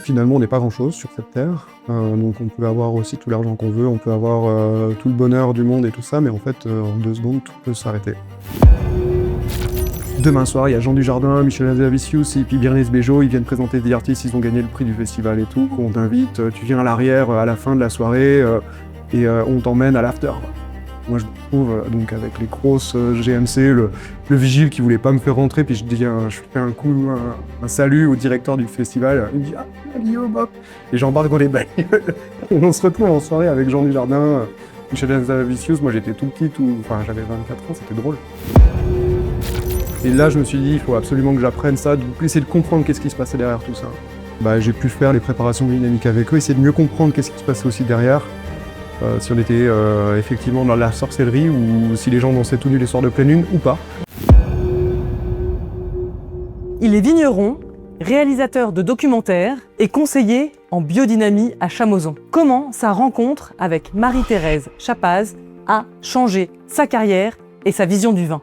Finalement, on n'est pas grand-chose sur cette terre, donc on peut avoir aussi tout l'argent qu'on veut, on peut avoir tout le bonheur du monde et tout ça, mais en fait, en 2 secondes, tout peut s'arrêter. Demain soir, il y a Jean Dujardin, Michel Hazanavicius et puis Bérénice Bejo, ils viennent présenter des artistes, ils ont gagné le prix du festival et tout. On t'invite, tu viens à l'arrière à la fin de la soirée et on t'emmène à l'after. Moi je me retrouve donc avec les grosses GMC, le vigile qui voulait pas me faire rentrer, puis je fais un salut au directeur du festival, il me dit « Ah, Guillaume, hop !» Et j'embarque dans les bagnoles. On se retrouve en soirée avec Jean Dujardin, Michel Hazanavicius, moi j'étais tout petit, enfin j'avais 24 ans, c'était drôle. Et là, je me suis dit, il faut absolument que j'apprenne ça, essayer de comprendre qu'est-ce qui se passait derrière tout ça. J'ai pu faire les préparations dynamiques avec eux, essayer de mieux comprendre qu'est-ce qui se passait aussi derrière. Si on était effectivement dans la sorcellerie ou si les gens dansaient tout nus les soirs de pleine lune ou pas. Il est vigneron, réalisateur de documentaires et conseiller en biodynamie à Chamoson. Comment sa rencontre avec Marie-Thérèse Chapaz a changé sa carrière et sa vision du vin?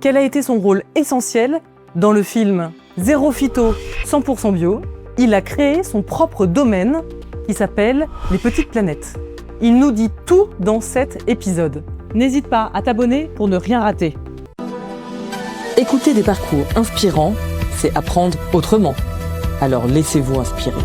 Quel a été son rôle essentiel dans le film Zéro Phyto, 100% bio? Il a créé son propre domaine qui s'appelle Les Petites Planètes. Il nous dit tout dans cet épisode. N'hésite pas à t'abonner pour ne rien rater. Écouter des parcours inspirants, c'est apprendre autrement. Alors laissez-vous inspirer.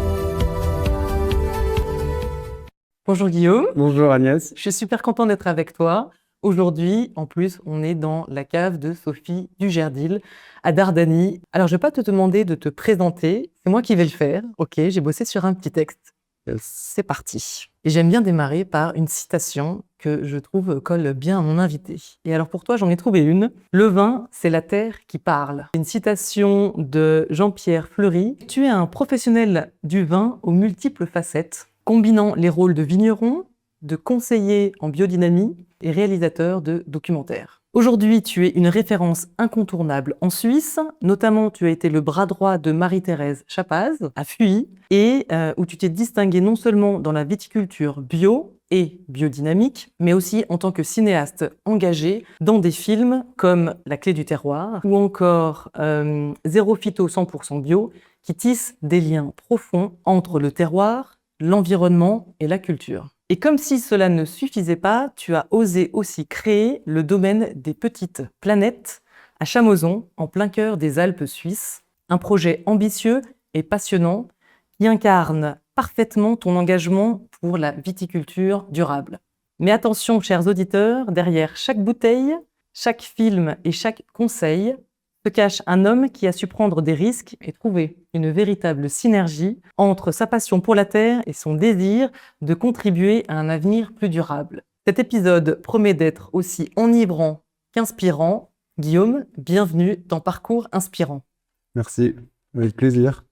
Bonjour Guillaume. Bonjour Agnès. Je suis super content d'être avec toi. Aujourd'hui, en plus, on est dans la cave de Sophie Dugerdil à Dardani. Alors, je ne vais pas te demander de te présenter, c'est moi qui vais le faire. Ok, j'ai bossé sur un petit texte. C'est parti. Et j'aime bien démarrer par une citation que je trouve colle bien à mon invité. Et alors pour toi, j'en ai trouvé une. Le vin, c'est la terre qui parle. Une citation de Jean-Pierre Fleury. Tu es un professionnel du vin aux multiples facettes, combinant les rôles de vigneron, de conseiller en biodynamie et réalisateur de documentaires. Aujourd'hui, tu es une référence incontournable en Suisse, notamment tu as été le bras droit de Marie-Thérèse Chapaz à Fuy, et où tu t'es distingué non seulement dans la viticulture bio et biodynamique, mais aussi en tant que cinéaste engagé dans des films comme La Clé du terroir ou encore Zéro Phyto 100% bio, qui tissent des liens profonds entre le terroir, l'environnement et la culture. Et comme si cela ne suffisait pas, tu as osé aussi créer le domaine des Petites Planètes à Chamoson, en plein cœur des Alpes suisses. Un projet ambitieux et passionnant qui incarne parfaitement ton engagement pour la viticulture durable. Mais attention, chers auditeurs, derrière chaque bouteille, chaque film et chaque conseil, se cache un homme qui a su prendre des risques et trouver une véritable synergie entre sa passion pour la terre et son désir de contribuer à un avenir plus durable. Cet épisode promet d'être aussi enivrant qu'inspirant. Guillaume, bienvenue dans Parcours Inspirant. Merci, avec plaisir.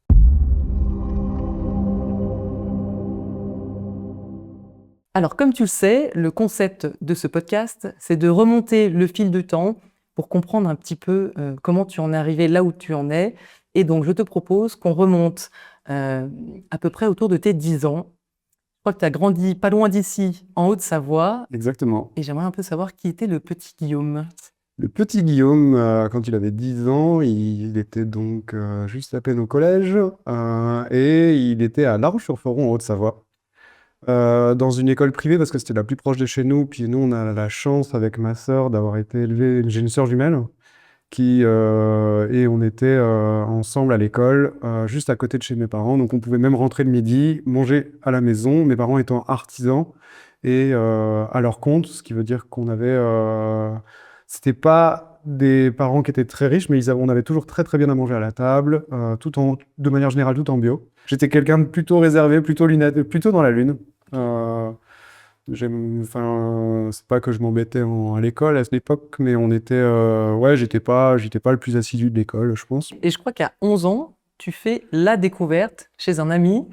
Alors, comme tu le sais, le concept de ce podcast, c'est de remonter le fil du temps pour comprendre un petit peu comment tu en es arrivé là où tu en es. Et donc, je te propose qu'on remonte à peu près autour de tes 10 ans. Je crois que tu as grandi pas loin d'ici, en Haute-Savoie. Exactement. Et j'aimerais un peu savoir qui était le petit Guillaume. Le petit Guillaume, quand il avait 10 ans, il était donc juste à peine au collège et il était à La Roche-sur-Foron, en Haute-Savoie. Dans une école privée parce que c'était la plus proche de chez nous. Puis nous, on a la chance avec ma sœur d'avoir été élevés. J'ai une sœur jumelle et on était ensemble à l'école, juste à côté de chez mes parents. Donc on pouvait même rentrer le midi, manger à la maison. Mes parents étant artisans et à leur compte, ce qui veut dire qu'on avait, c'était pas des parents qui étaient très riches, mais on avait toujours très très bien à manger à la table, de manière générale tout en bio. J'étais quelqu'un de plutôt réservé, plutôt dans la lune. C'est pas que je m'embêtais à l'école à cette époque, mais j'étais pas le plus assidu de l'école, je pense. Et je crois qu'à 11 ans, tu fais la découverte chez un ami.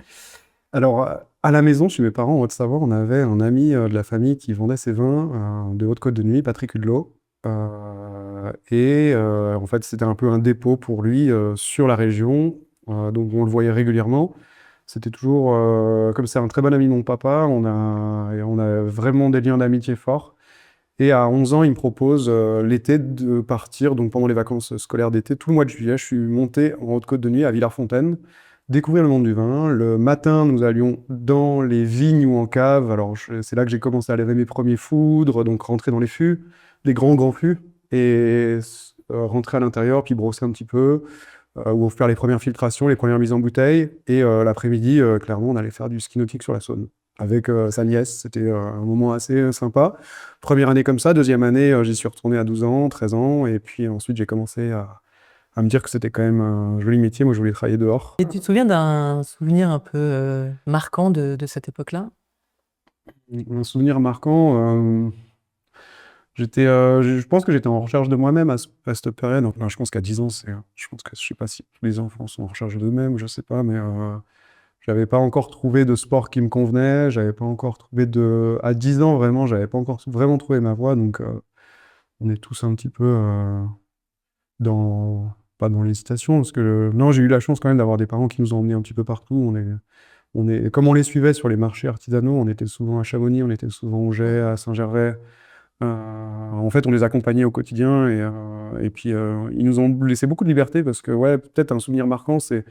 Alors, à la maison, chez mes parents, en Haute-Savoie, on avait un ami de la famille qui vendait ses vins de Haute-Côte de Nuit, Patrick Hudelot. En fait, c'était un peu un dépôt pour lui sur la région. Donc, on le voyait régulièrement. C'était toujours, comme c'est un très bon ami de mon papa, on a vraiment des liens d'amitié forts. Et à 11 ans, il me propose l'été de partir, donc pendant les vacances scolaires d'été, tout le mois de juillet, je suis monté en Haute-Côte de Nuit à Villars-Fontaine, découvrir le monde du vin. Le matin, nous allions dans les vignes ou en cave. Alors, c'est là que j'ai commencé à lever mes premiers foudres, donc rentrer dans les fûts, les grands fûts, et rentrer à l'intérieur, puis brosser un petit peu, ou faire les premières filtrations, les premières mises en bouteille. Et l'après-midi, clairement, on allait faire du ski nautique sur la Saône. Avec sa nièce, c'était un moment assez sympa. Première année comme ça, deuxième année, j'y suis retourné à 12 ans, 13 ans, et puis ensuite j'ai commencé à me dire que c'était quand même un joli métier. Moi, je voulais travailler dehors. Et tu te souviens d'un souvenir un peu marquant de cette époque-là? Un souvenir marquant, je pense que j'étais en recherche de moi-même à cette période. Enfin, je pense qu'à 10 ans, je pense que je sais pas si tous les enfants sont en recherche d'eux-mêmes, je sais pas, mais j'avais pas encore trouvé de sport qui me convenait. J'avais pas encore trouvé à 10 ans, vraiment, j'avais pas encore vraiment trouvé ma voie. Donc, on est tous un petit peu pas dans l'hésitation, parce que non, j'ai eu la chance quand même d'avoir des parents qui nous ont emmenés un petit peu partout. Comme on les suivait sur les marchés artisanaux, on était souvent à Chamonix, on était souvent au Jet, à Saint-Gervais. En fait, on les accompagnait au quotidien et puis ils nous ont laissé beaucoup de liberté parce que, ouais, peut-être un souvenir marquant, c'est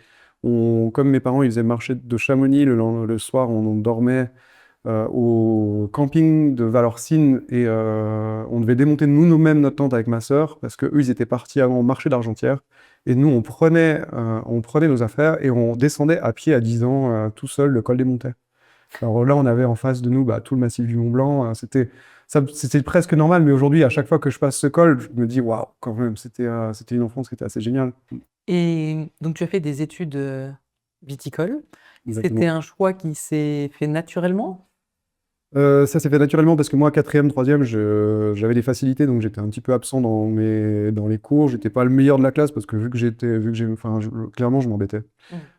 comme mes parents, ils faisaient le marché de Chamonix le soir, on dormait au camping de Valorcine et on devait démonter nous-mêmes notre tente avec ma sœur parce qu'eux, ils étaient partis avant au marché d'Argentière et nous, on prenait nos affaires et on descendait à pied à 10 ans tout seul le col des Montets. Alors là, on avait en face de nous tout le massif du Mont Blanc. C'était presque normal, mais aujourd'hui, à chaque fois que je passe ce col, je me dis waouh, quand même, c'était une enfance qui était assez géniale. Et donc, tu as fait des études viticoles. Exactement. C'était un choix qui s'est fait naturellement? Ça s'est fait naturellement parce que moi, quatrième, troisième, j'avais des facilités, donc j'étais un petit peu absent dans les cours. J'étais pas le meilleur de la classe parce que clairement, je m'embêtais.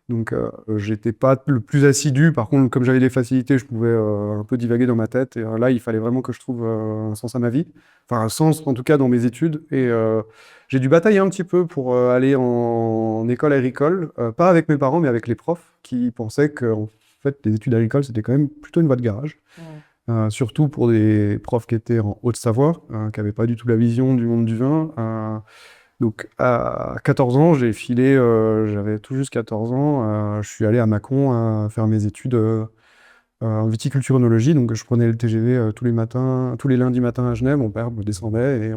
Donc, j'étais pas le plus assidu. Par contre, comme j'avais des facilités, je pouvais un peu divaguer dans ma tête. Et là, il fallait vraiment que je trouve un sens à ma vie. Enfin, un sens, en tout cas, dans mes études. Et j'ai dû batailler un petit peu pour aller en école agricole. Pas avec mes parents, mais avec les profs qui pensaient que, en fait, les études agricoles, c'était quand même plutôt une voie de garage. Surtout pour des profs qui étaient en Haute-Savoie, qui n'avaient pas du tout la vision du monde du vin. Donc à 14 ans, j'ai filé, j'avais tout juste 14 ans, je suis allé à Mâcon faire mes études en viticulture œnologie. Donc je prenais le TGV tous les lundis matins à Genève, mon père me descendait et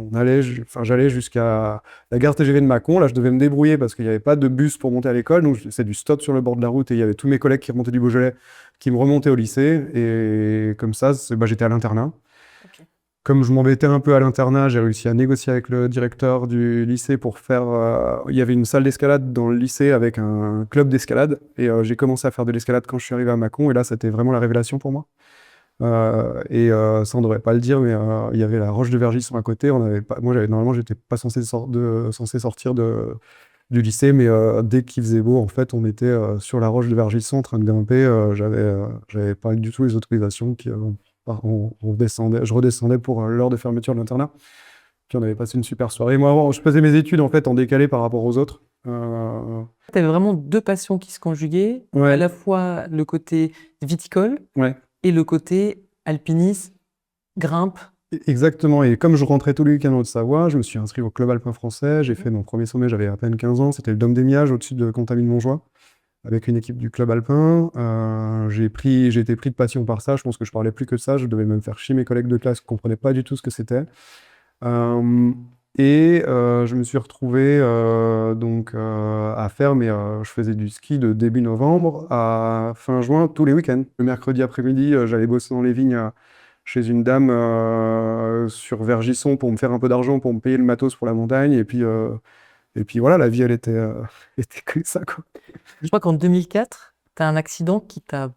j'allais jusqu'à la gare TGV de Mâcon. Là, je devais me débrouiller parce qu'il n'y avait pas de bus pour monter à l'école, donc c'est du stop sur le bord de la route et il y avait tous mes collègues qui remontaient du Beaujolais qui me remontaient au lycée et comme ça, j'étais à l'internat. Ok. Comme je m'embêtais un peu à l'internat, j'ai réussi à négocier avec le directeur du lycée pour faire... il y avait une salle d'escalade dans le lycée avec un club d'escalade. Et j'ai commencé à faire de l'escalade quand je suis arrivé à Mâcon. Et là, c'était vraiment la révélation pour moi. Ça, on ne devrait pas le dire, mais il y avait la roche de Vergisson à côté. Normalement, j'étais pas censé sortir du lycée. Mais dès qu'il faisait beau, en fait, on était sur la roche de Vergisson en train de grimper. J'avais pas du tout les autorisations je redescendais pour l'heure de fermeture de l'internat. Puis on avait passé une super soirée. Moi, je faisais mes études en fait en décalé par rapport aux autres. Tu avais vraiment deux passions qui se conjuguaient, Ouais. à la fois le côté viticole Ouais. et le côté alpinisme, grimpe. Exactement. Et comme je rentrais tous les week-ends en Haute-Savoie, je me suis inscrit au club alpin français. J'ai fait mon premier sommet, j'avais à peine 15 ans. C'était le Dôme des Miages au-dessus de Contamine-Montjoie, avec une équipe du club alpin. J'ai été pris de passion par ça. Je pense que je parlais plus que de ça. Je devais même faire chier mes collègues de classe qui ne comprenaient pas du tout ce que c'était. Je me suis retrouvé à faire, je faisais du ski de début novembre à fin juin tous les week-ends. Le mercredi après-midi, j'allais bosser dans les vignes chez une dame sur Vergisson pour me faire un peu d'argent pour me payer le matos pour la montagne. Et puis voilà, la vie, elle était comme ça, quoi. Je crois qu'en 2004, tu as un accident qui t'a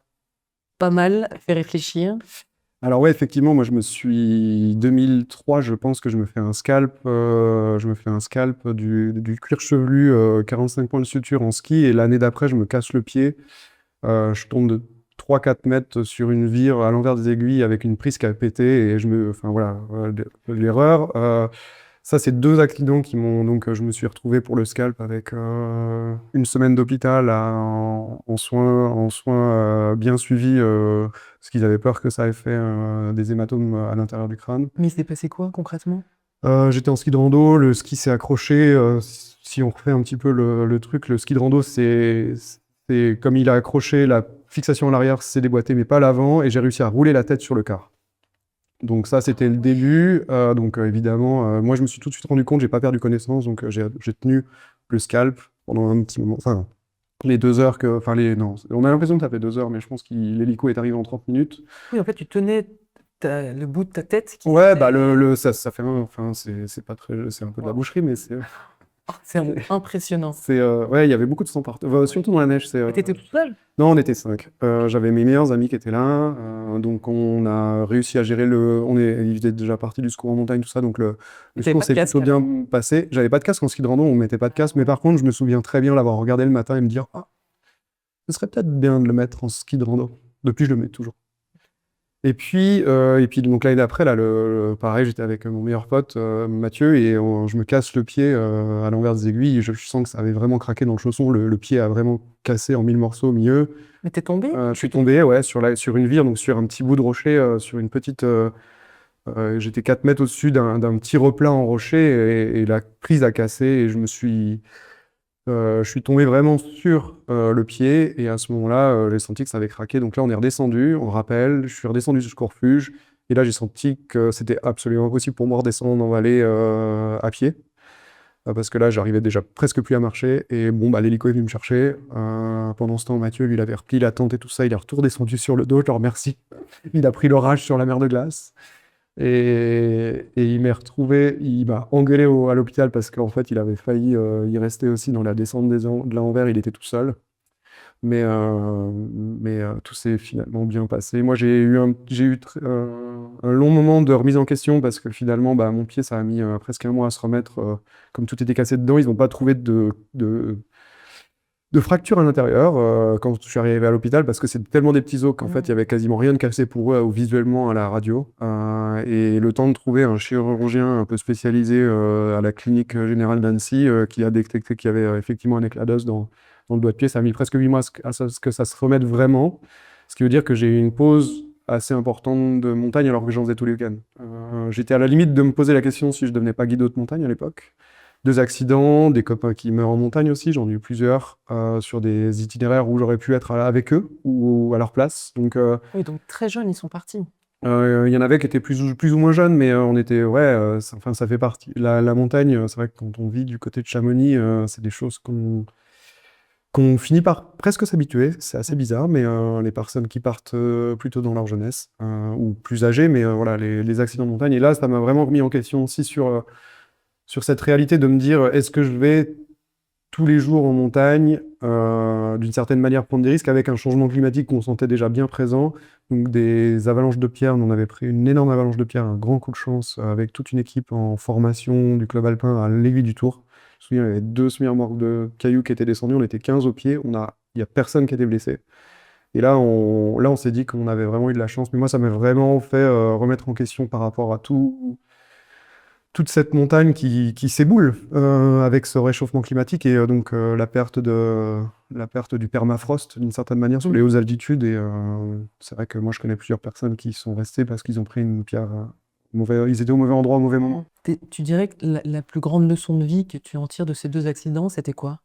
pas mal fait réfléchir. Alors ouais, effectivement, moi 2003, je pense que je me fais un scalp du cuir chevelu, 45 points de suture en ski, et l'année d'après, je me casse le pied. Je tombe de 3-4 mètres sur une vire à l'envers des aiguilles avec une prise qui a pété, et enfin voilà, l'erreur. Ça, c'est deux accidents qui m'ont... Donc, je me suis retrouvé pour le scalp avec une semaine d'hôpital en soins bien suivis, parce qu'ils avaient peur que ça ait fait des hématomes à l'intérieur du crâne. Mais il s'est passé quoi concrètement? J'étais en ski de rando, le ski s'est accroché. Si on refait un petit peu le truc, le ski de rando, Et comme il a accroché, la fixation à l'arrière s'est déboîtée, mais pas à l'avant, et j'ai réussi à rouler la tête sur le quart. Donc ça, c'était le début. Donc évidemment, moi, je me suis tout de suite rendu compte, j'ai pas perdu connaissance, donc j'ai tenu le scalp pendant un petit moment. Enfin, les 2 heures que... Enfin, non, on a l'impression que ça fait 2 heures, mais je pense que l'hélico est arrivé en 30 minutes. Oui, en fait, tu tenais le bout de ta tête qui Ouais, faisait- bah ça fait... Enfin, c'est pas très... C'est un peu de la Wow. boucherie, mais c'est... Oh, c'est impressionnant. Ouais, il y avait beaucoup de sang partout. Surtout dans la neige. Mais t'étais tout seul? Non, on était 5. J'avais mes meilleurs amis qui étaient là. Donc, on a réussi à gérer il faisait déjà partie du secours en montagne, tout ça. Donc, le T'avais secours pas de s'est casque, plutôt bien alors? passé. J'avais pas de casque en ski de rando, on mettait pas de casque. Mais par contre, je me souviens très bien l'avoir regardé le matin et me dire, ah, ce serait peut-être bien de le mettre en ski de rando. Depuis, je le mets toujours. Et puis donc l'année d'après, là, pareil, j'étais avec mon meilleur pote, Mathieu, et je me casse le pied à l'envers des aiguilles. Et je sens que ça avait vraiment craqué dans le chausson. Le pied a vraiment cassé en 1000 morceaux au milieu. Mais t'es tombé? Je suis tombé, ouais, sur une vire, donc sur un petit bout de rocher, sur une petite. J'étais 4 mètres au-dessus d'un petit replat en rocher, et la prise a cassé, et je suis tombé vraiment sur le pied, et à ce moment-là, j'ai senti que ça avait craqué. Donc là, on est redescendu, on rappelle, je suis redescendu jusqu'au refuge, et là, j'ai senti que c'était absolument impossible pour moi de redescendre en vallée à pied, parce que là, j'arrivais déjà presque plus à marcher, et bon, bah, l'hélico est venu me chercher. Pendant ce temps, Mathieu, lui, il avait repris la tente et tout ça, il est redescendu sur le dos, je le remercie. Il a pris l'orage sur la mer de glace. Et il il m'a engueulé à l'hôpital parce qu'en fait, il avait failli y rester aussi dans la descente de l'Anvers, il était tout seul. Mais tout s'est finalement bien passé. Moi, j'ai eu un long moment de remise en question parce que finalement, bah, mon pied, ça a mis presque un mois à se remettre. Comme tout était cassé dedans, ils n'ont pas trouvé de fracture à l'intérieur quand je suis arrivé à l'hôpital parce que c'est tellement des petits os qu'en fait il y avait quasiment rien de cassé pour eux ou visuellement à la radio. Et le temps de trouver un chirurgien un peu spécialisé à la clinique générale d'Annecy qui a détecté qu'il y avait effectivement un éclat d'os dans le doigt de pied, ça a mis presque 8 mois à ce que ça se remette vraiment. Ce qui veut dire que j'ai eu une pause assez importante de montagne alors que j'en faisais tous les week-ends. J'étais à la limite de me poser la question si je devenais pas guide de montagne à l'époque. 2 accidents, des copains qui meurent en montagne aussi, j'en ai eu plusieurs, sur des itinéraires où j'aurais pu être avec eux ou à leur place. Donc, Oui, donc très jeunes, ils sont partis. il y en avait qui étaient plus ou moins jeunes, mais on était, ouais, enfin, ça fait partie. La montagne, c'est vrai que quand on vit du côté de Chamonix, c'est des choses qu'on finit par presque s'habituer. C'est assez bizarre, mais les personnes qui partent plutôt dans leur jeunesse, ou plus âgées, mais voilà, les accidents de montagne. Et là, ça m'a vraiment remis en question aussi sur cette réalité de me dire, est-ce que je vais tous les jours en montagne, d'une certaine manière prendre des risques avec un changement climatique qu'on sentait déjà bien présent, donc des avalanches de pierres, on avait pris une énorme avalanche de pierres, un grand coup de chance, avec toute une équipe en formation du club alpin à l'Aiguille du Tour. Je me souviens, il y avait 2 semi-remorques de cailloux qui étaient descendus, on était 15 au pied, il n'y a personne qui était blessé. Et là, on s'est dit qu'on avait vraiment eu de la chance, mais moi, ça m'a vraiment fait remettre en question par rapport à toute cette montagne qui s'éboule avec ce réchauffement climatique et donc la perte du permafrost d'une certaine manière sur les hautes altitudes. Et c'est vrai que moi je connais plusieurs personnes qui sont restées parce qu'ils ont pris une pierre ils étaient au mauvais endroit au mauvais moment. Tu dirais que la plus grande leçon de vie que tu en tires de ces 2 accidents, c'était quoi?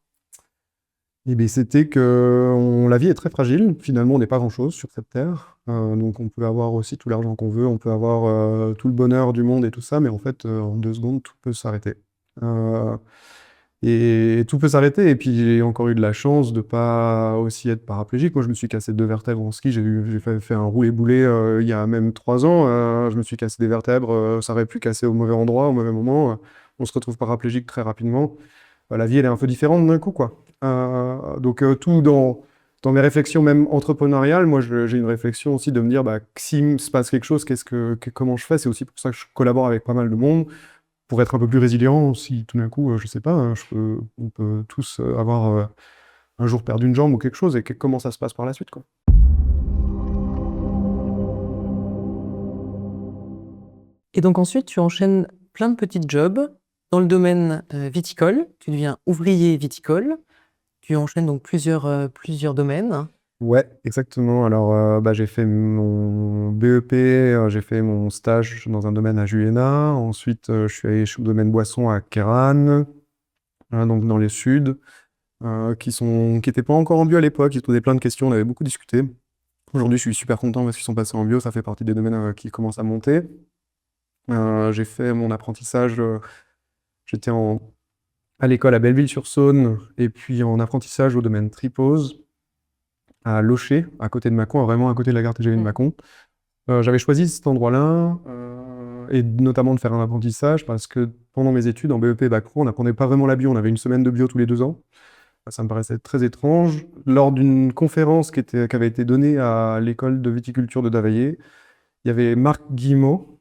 Et bien c'était que la vie est très fragile. Finalement, on n'est pas grand-chose sur cette terre. Donc on peut avoir aussi tout l'argent qu'on veut, on peut avoir tout le bonheur du monde et tout ça, mais en fait, en 2 secondes, tout peut s'arrêter. Et tout peut s'arrêter. Et puis j'ai encore eu de la chance de pas aussi être paraplégique. Moi, je me suis cassé 2 vertèbres en ski. J'ai fait un roulé-boulé il y a même 3 ans. Je me suis cassé des vertèbres. Ça aurait pu casser au mauvais endroit, au mauvais moment. On se retrouve paraplégique très rapidement. La vie, elle est un peu différente d'un coup, quoi. Donc tout dans mes réflexions même entrepreneuriales, moi j'ai une réflexion aussi de me dire bah, s'il se passe quelque chose, comment je fais? C'est aussi pour ça que je collabore avec pas mal de monde, pour être un peu plus résilient. Si tout d'un coup, je sais pas, hein, on peut tous avoir un jour perdu une jambe ou quelque chose, et comment ça se passe par la suite, quoi. Et donc ensuite, tu enchaînes plein de petits jobs dans le domaine viticole. Tu deviens ouvrier viticole. Tu enchaînes donc plusieurs domaines. Ouais, exactement. Alors, bah, j'ai fait mon BEP, j'ai fait mon stage dans un domaine à Juliena. Ensuite, je suis allé chez le domaine boisson à Kéran, hein, donc dans le sud. qui n'étaient pas encore en bio à l'époque, ils se posaient plein de questions, on avait beaucoup discuté. Aujourd'hui, je suis super content parce qu'ils sont passés en bio, ça fait partie des domaines qui commencent à monter. J'ai fait mon apprentissage, j'étais à l'école à Belleville-sur-Saône, et puis en apprentissage au domaine Tripose, à Locher, à côté de Mâcon, vraiment à côté de la gare TGV de Mâcon. J'avais choisi cet endroit-là, et notamment de faire un apprentissage, parce que pendant mes études en BEP Bac Pro, on n'apprenait pas vraiment la bio, on avait une semaine de bio tous les 2 ans. Ça me paraissait très étrange. Lors d'une conférence qui avait été donnée à l'école de viticulture de Davaillé, il y avait Marc Guillemot,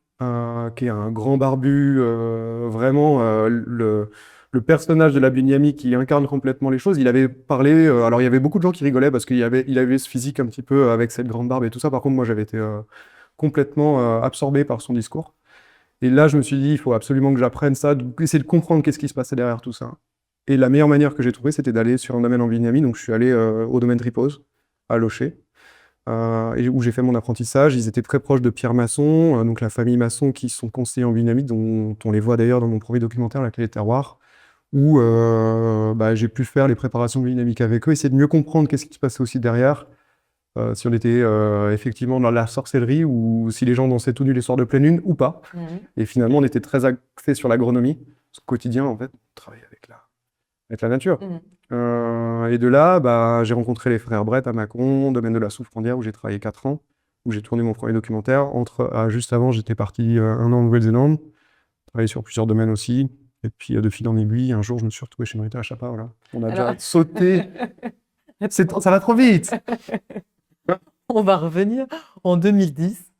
qui est un grand barbu, vraiment le personnage de la bignami qui incarne complètement les choses. Il avait parlé, alors il y avait beaucoup de gens qui rigolaient parce il avait ce physique un petit peu avec cette grande barbe et tout ça. Par contre, moi j'avais été complètement absorbé par son discours. Et là, je me suis dit, il faut absolument que j'apprenne ça, essayer de comprendre qu'est-ce qui se passait derrière tout ça. Et la meilleure manière que j'ai trouvée, c'était d'aller sur un domaine en bignami. Donc je suis allé au domaine Tripose, à Locher. Et où j'ai fait mon apprentissage. Ils étaient très proches de Pierre Masson, donc la famille Masson qui sont conseillers en biodynamie, dont on les voit d'ailleurs dans mon premier documentaire, La Clé des terroirs, où j'ai pu faire les préparations biodynamiques avec eux, essayer de mieux comprendre qu'est-ce qui se passait aussi derrière, si on était effectivement dans la sorcellerie ou si les gens dansaient tout nus les soirs de pleine lune ou pas. Et finalement, on était très axé sur l'agronomie, au quotidien en fait, travailler avec la nature. Et de là, j'ai rencontré les frères Brett à Mâcon, domaine de la Souffrandière, où j'ai travaillé 4 ans, où j'ai tourné mon premier documentaire. Juste avant, j'étais parti 1 an en Nouvelle-Zélande, travaillé sur plusieurs domaines aussi. Et puis, de fil en aiguille, un jour, je me suis retrouvé chez Norita à Chapa. Voilà. On a déjà sauté. Ça va trop vite. On va revenir en 2010.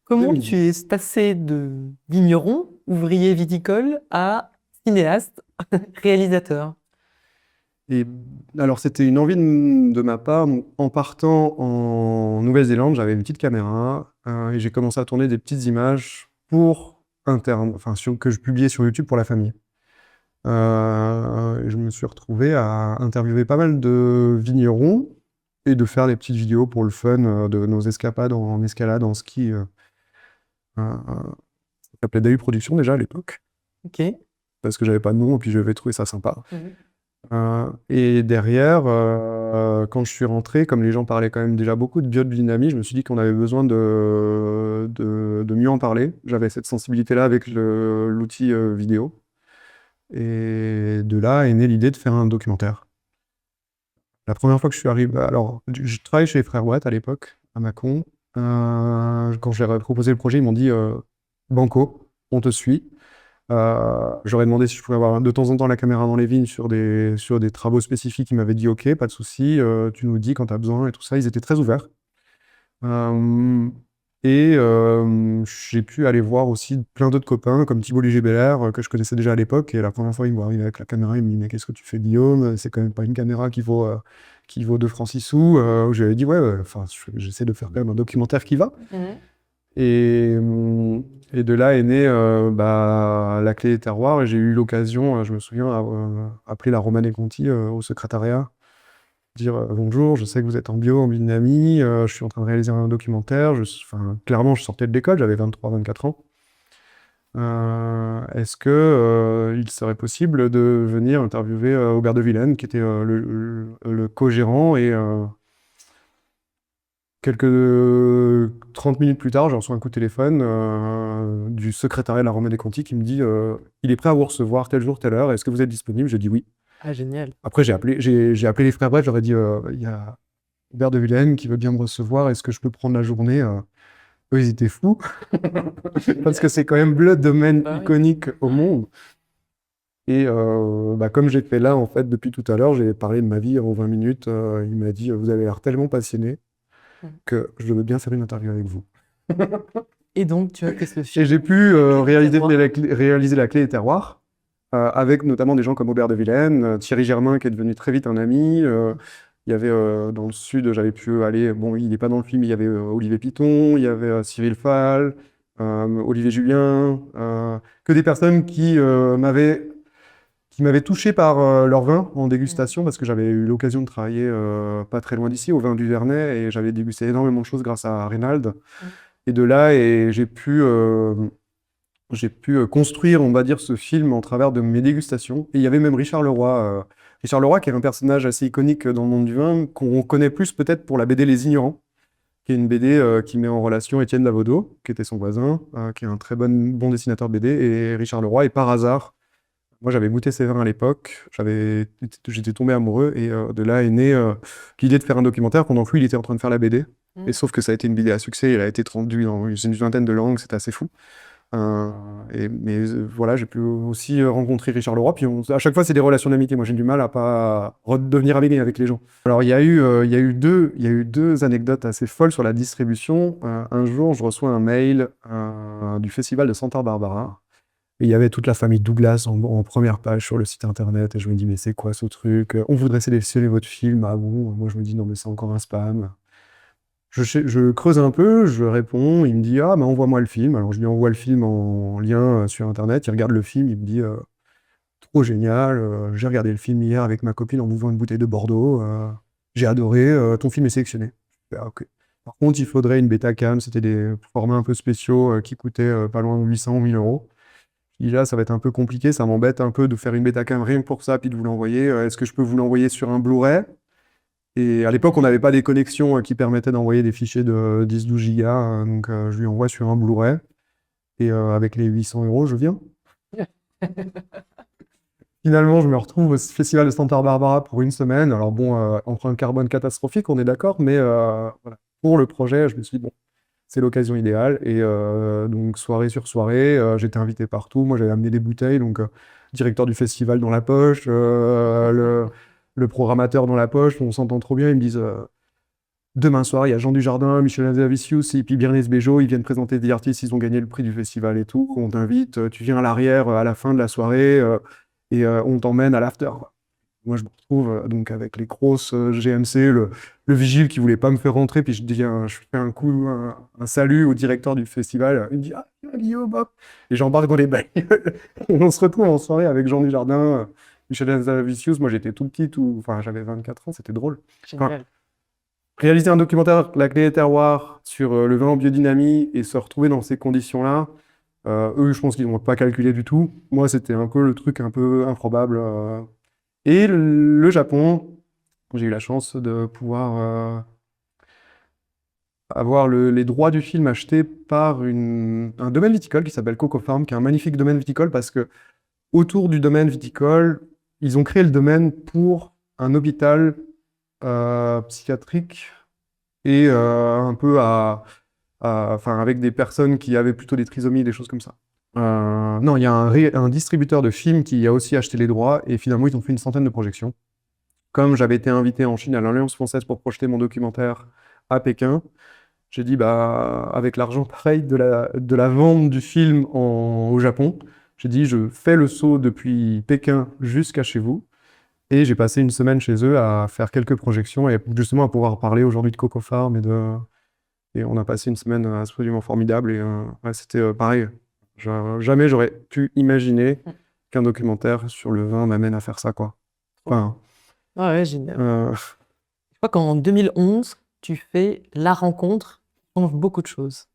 Comment 2010. tu es passé de vigneron, ouvrier viticole, à cinéaste, réalisateur? Et alors, c'était une envie de ma part. En partant en Nouvelle-Zélande, j'avais une petite caméra et j'ai commencé à tourner des petites images pour interne, que je publiais sur YouTube pour la famille. Je me suis retrouvé à interviewer pas mal de vignerons et de faire des petites vidéos pour le fun de nos escapades en escalade, en ski. Ça s'appelait Dahu Productions déjà à l'époque, Ok. parce que j'avais pas de nom et puis j'avais trouvé ça sympa. Et derrière, quand je suis rentré, comme les gens parlaient quand même déjà beaucoup de biodynamie, je me suis dit qu'on avait besoin de mieux en parler. J'avais cette sensibilité-là avec l'outil vidéo. Et de là est née l'idée de faire un documentaire. La première fois que je suis arrivé, alors je travaillais chez les frères Watt à l'époque, à Mâcon. Quand je leur ai proposé le projet, ils m'ont dit Banco, on te suit. J'aurais demandé si je pouvais avoir de temps en temps la caméra dans les vignes sur des travaux spécifiques. Ils m'avaient dit ok, pas de souci, tu nous dis quand tu as besoin et tout ça. Ils étaient très ouverts. J'ai pu aller voir aussi plein d'autres copains comme Thibault Léger-Belair que je connaissais déjà à l'époque. Et la première fois, il me voit arriver avec la caméra, il me dit mais qu'est-ce que tu fais, Guillaume? C'est quand même pas une caméra qui vaut 2 francs 6 sous. Je lui ai dit ouais, enfin j'essaie de faire quand même un documentaire qui va. Et de là est née La Clé des terroirs. Et j'ai eu l'occasion, je me souviens, appeler la Romanée Conti au secrétariat, dire bonjour, je sais que vous êtes en bio, en biodynamie, je suis en train de réaliser un documentaire. Clairement, je sortais de l'école, j'avais 23-24 ans. Est-ce que il serait possible de venir interviewer Aubert de Villaine, qui était le co-gérant et quelques 30 minutes plus tard, j'ai reçu un coup de téléphone du secrétariat de la Romanée Conti qui me dit il est prêt à vous recevoir tel jour, telle heure, est-ce que vous êtes disponible? J'ai dit oui. Ah, génial. Après, j'ai appelé les frères Brett, j'aurais dit il y a Hubert de Villaine qui veut bien me recevoir, est-ce que je peux prendre la journée? Eux, ils étaient fous, parce que c'est quand même le domaine iconique au monde. Et comme j'ai fait là, en fait, depuis tout à l'heure, j'ai parlé de ma vie en 20 minutes. Il m'a dit vous avez l'air tellement passionné que je veux bien faire une interview avec vous. Et donc, tu as fait ce film. Et j'ai pu réaliser La Clé des terroirs, avec notamment des gens comme Aubert de Villaine, Thierry Germain qui est devenu très vite un ami. Il y avait dans le sud, j'avais pu aller, bon, il n'est pas dans le film, il y avait Olivier Piton, il y avait Cyril Fall, Olivier Julien, que des personnes qui m'avaient touché par leur vin en dégustation, parce que j'avais eu l'occasion de travailler pas très loin d'ici, au vin du Vernet, et j'avais dégusté énormément de choses grâce à Reynald. Et de là, j'ai pu construire, on va dire, ce film en travers de mes dégustations. Et il y avait même Richard Leroy Richard Leroy, qui est un personnage assez iconique dans le monde du vin, qu'on connaît plus peut-être pour la BD Les Ignorants, qui est une BD qui met en relation Étienne Davodo, qui était son voisin, qui est un très bon dessinateur de BD, et Richard Leroy. Et par hasard, moi j'avais goûté ses vins à l'époque, j'étais tombé amoureux, et de là est née l'idée de faire un documentaire pendant que lui il était en train de faire la BD. Et sauf que ça a été une BD à succès, il a été traduit dans une vingtaine de langues, c'était assez fou. Voilà, j'ai pu aussi rencontrer Richard Leroy, puis à chaque fois c'est des relations d'amitié. Moi j'ai du mal à pas redevenir ami avec les gens. Alors il y a eu deux anecdotes assez folles sur la distribution. Un jour je reçois un mail du festival de Santa Barbara. Et il y avait toute la famille Douglas en première page sur le site internet, et je me dis mais c'est quoi ce truc? On voudrait sélectionner votre film. Ah bon? Moi je me dis non mais c'est encore un spam. Je creuse un peu, je réponds, il me dit ah bah envoie-moi le film. Alors je lui envoie le film en lien sur internet, il regarde le film, il me dit trop génial, j'ai regardé le film hier avec ma copine en buvant une bouteille de Bordeaux, j'ai adoré, ton film est sélectionné. Je fais, ah, ok. Par contre il faudrait une Betacam, c'était des formats un peu spéciaux qui coûtaient pas loin de 800 ou 1000 euros. Je dis là ça va être un peu compliqué, ça m'embête un peu de faire une Betacam rien que pour ça, puis de vous l'envoyer. Est-ce que je peux vous l'envoyer sur un Blu-ray? Et à l'époque, on n'avait pas des connexions qui permettaient d'envoyer des fichiers de 10-12 gigas, donc je lui envoie sur un Blu-ray. Et avec les 800 euros, je viens. Finalement, je me retrouve au festival de Santa Barbara pour une semaine. Alors bon, empreinte carbone catastrophique, on est d'accord, mais voilà. Pour le projet, je me suis dit, bon, c'est l'occasion idéale. Et donc, soirée sur soirée, j'étais invité partout. Moi, j'avais amené des bouteilles, donc directeur du festival dans la poche, le programmateur dans la poche, on s'entend trop bien. Ils me disent demain soir, il y a Jean Dujardin, Michel Hazanavicius et puis Bérénice Bejo, ils viennent présenter des artistes, ils ont gagné le prix du festival et tout. On t'invite, tu viens à l'arrière à la fin de la soirée et on t'emmène à l'after. Moi, je me retrouve donc avec les grosses GMC, le vigile qui voulait pas me faire rentrer, puis je dis, je fais un salut au directeur du festival. Il me dit, ah, Guillaume, hop. Et j'embarque dans les bagnoles. On se retrouve en soirée avec Jean Dujardin, Michel Hazanavicius. Moi, j'étais tout petit, enfin, j'avais 24 ans, c'était drôle. Enfin, Génial. réaliser un documentaire, La Clé des Terroirs, sur le vin en biodynamie et se retrouver dans ces conditions-là, eux, je pense qu'ils n'ont pas calculé du tout. Moi, c'était un peu le truc un peu improbable. Et le Japon, j'ai eu la chance de pouvoir avoir les droits du film achetés par un domaine viticole qui s'appelle Coco Farm, qui est un magnifique domaine viticole parce que autour du domaine viticole, ils ont créé le domaine pour un hôpital psychiatrique et un peu enfin, avec des personnes qui avaient plutôt des trisomies, des choses comme ça. Non, il y a un distributeur de films qui a aussi acheté les droits et finalement ils ont fait une centaine de projections. Comme j'avais été invité en Chine à l'Alliance française pour projeter mon documentaire à Pékin, j'ai dit bah avec l'argent pareil de la vente du film au Japon, j'ai dit je fais le saut depuis Pékin jusqu'à chez vous. Et j'ai passé une semaine chez eux à faire quelques projections et justement à pouvoir parler aujourd'hui de Coco Farm et on a passé une semaine absolument formidable et ouais, c'était pareil. Jamais j'aurais pu imaginer qu'un documentaire sur le vin m'amène à faire ça, quoi. Enfin, Ah ouais, génial. euh, Je crois qu'en 2011, tu fais La Rencontre, qui change beaucoup de choses.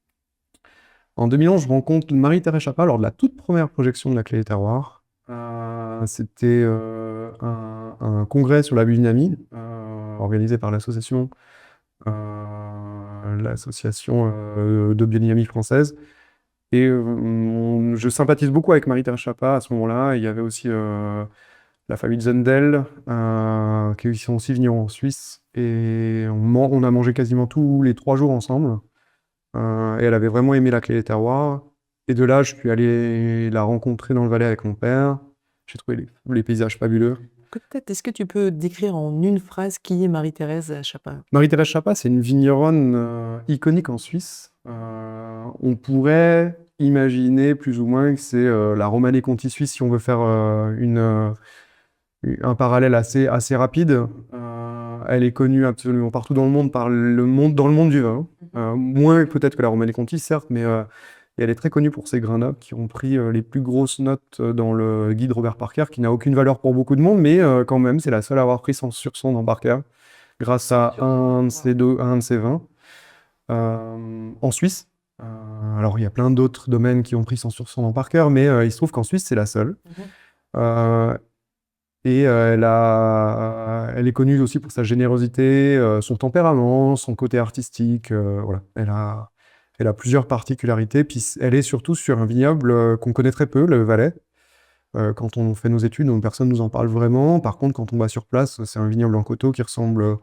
en 2011, je rencontre Marie-Thérèse Chapa lors de la toute première projection de La Clé des Terroirs. C'était un congrès sur la biodynamie organisé par l'association de biodynamie française. Et je sympathise beaucoup avec Marie-Thérèse Chapa à ce moment-là. Il y avait aussi la famille Zundel, qui sont aussi venus en Suisse. Et on a mangé quasiment tous les 3 jours ensemble. Et elle avait vraiment aimé La Clé des Terroirs. Et de là, je suis allé la rencontrer dans le Valais avec mon père. J'ai trouvé les paysages fabuleux. Peut-être, est-ce que tu peux décrire en une phrase qui est Marie-Thérèse Chapa? Marie-Thérèse Chapa, c'est une vigneronne iconique en Suisse. On pourrait imaginer plus ou moins que c'est la Romanée Conti suisse si on veut faire un parallèle assez rapide. Elle est connue absolument partout dans le monde dans le monde du vin. Moins peut-être que la Romanée Conti, certes, mais et elle est très connue pour ses grains nobles qui ont pris les plus grosses notes dans le guide Robert Parker, qui n'a aucune valeur pour beaucoup de monde, mais quand même, c'est la seule à avoir pris 100 sur 100 dans Parker, grâce à un de ses vins. En Suisse, alors il y a plein d'autres domaines qui ont pris 100 sur 100 dans Parker, mais il se trouve qu'en Suisse, c'est la seule. Et elle est connue aussi pour sa générosité, son tempérament, son côté artistique. Voilà. Elle a plusieurs particularités. Puis elle est surtout sur un vignoble qu'on connaît très peu, le Valais. Quand on fait nos études, personne ne nous en parle vraiment. Par contre, quand on va sur place, c'est un vignoble en coteaux qui ressemble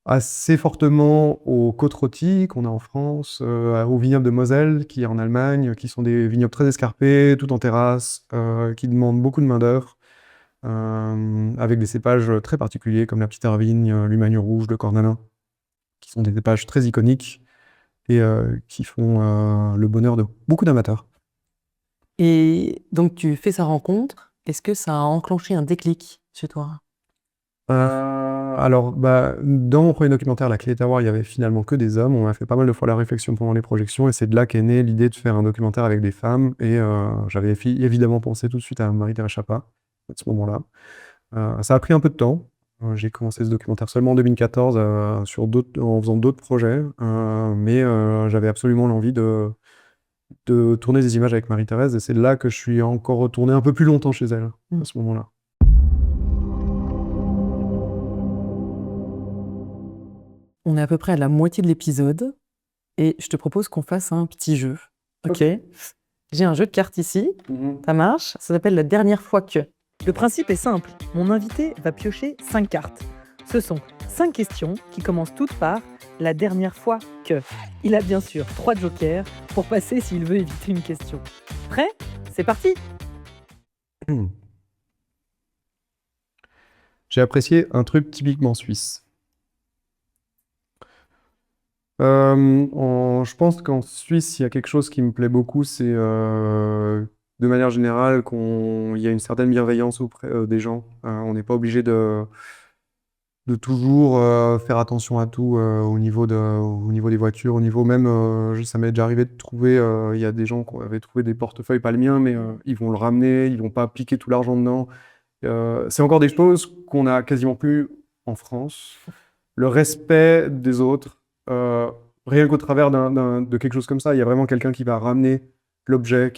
assez fortement aux côtes rôties qu'on a en France, au vignoble de Moselle qui est en Allemagne, qui sont des vignobles très escarpés, tout en terrasse, qui demandent beaucoup de main-d'œuvre, avec des cépages très particuliers comme la petite Hervigne, l'Humagne rouge, le Cornalin, qui sont des cépages très iconiques et qui font le bonheur de beaucoup d'amateurs. Et donc, tu fais sa rencontre. Est-ce que ça a enclenché un déclic chez toi? Alors, dans mon premier documentaire, La Clé des Terroirs, il y avait finalement que des hommes. On a fait pas mal de fois la réflexion pendant les projections, et c'est de là qu'est née l'idée de faire un documentaire avec des femmes. Et j'avais évidemment pensé tout de suite à Marie-Thérèse Chapa, à ce moment-là. Ça a pris un peu de temps. J'ai commencé ce documentaire seulement en 2014, en faisant d'autres projets, mais j'avais absolument l'envie de tourner des images avec Marie-Thérèse, et c'est là que je suis encore retourné un peu plus longtemps chez elle, à ce moment-là. On est à peu près à la moitié de l'épisode et je te propose qu'on fasse un petit jeu. Ok. J'ai un jeu de cartes ici. Ça marche. Ça s'appelle La dernière fois que. Le principe est simple. Mon invité va piocher 5 cartes. Ce sont 5 questions qui commencent toutes par la dernière fois que. Il a bien sûr 3 jokers pour passer s'il veut éviter une question. Prêt? C'est parti! J'ai apprécié un truc typiquement suisse. Je pense qu'en Suisse, il y a quelque chose qui me plaît beaucoup, c'est de manière générale il y a une certaine bienveillance auprès des gens. On n'est pas obligé de toujours faire attention à tout au niveau des voitures, au niveau même, ça m'est déjà arrivé de trouver, il y a des gens qui avaient trouvé des portefeuilles, pas le mien, mais ils vont le ramener, ils vont pas piquer tout l'argent dedans. C'est encore des choses qu'on a quasiment plus en France. Le respect des autres, rien qu'au travers de quelque chose comme ça, il y a vraiment quelqu'un qui va ramener l'objet,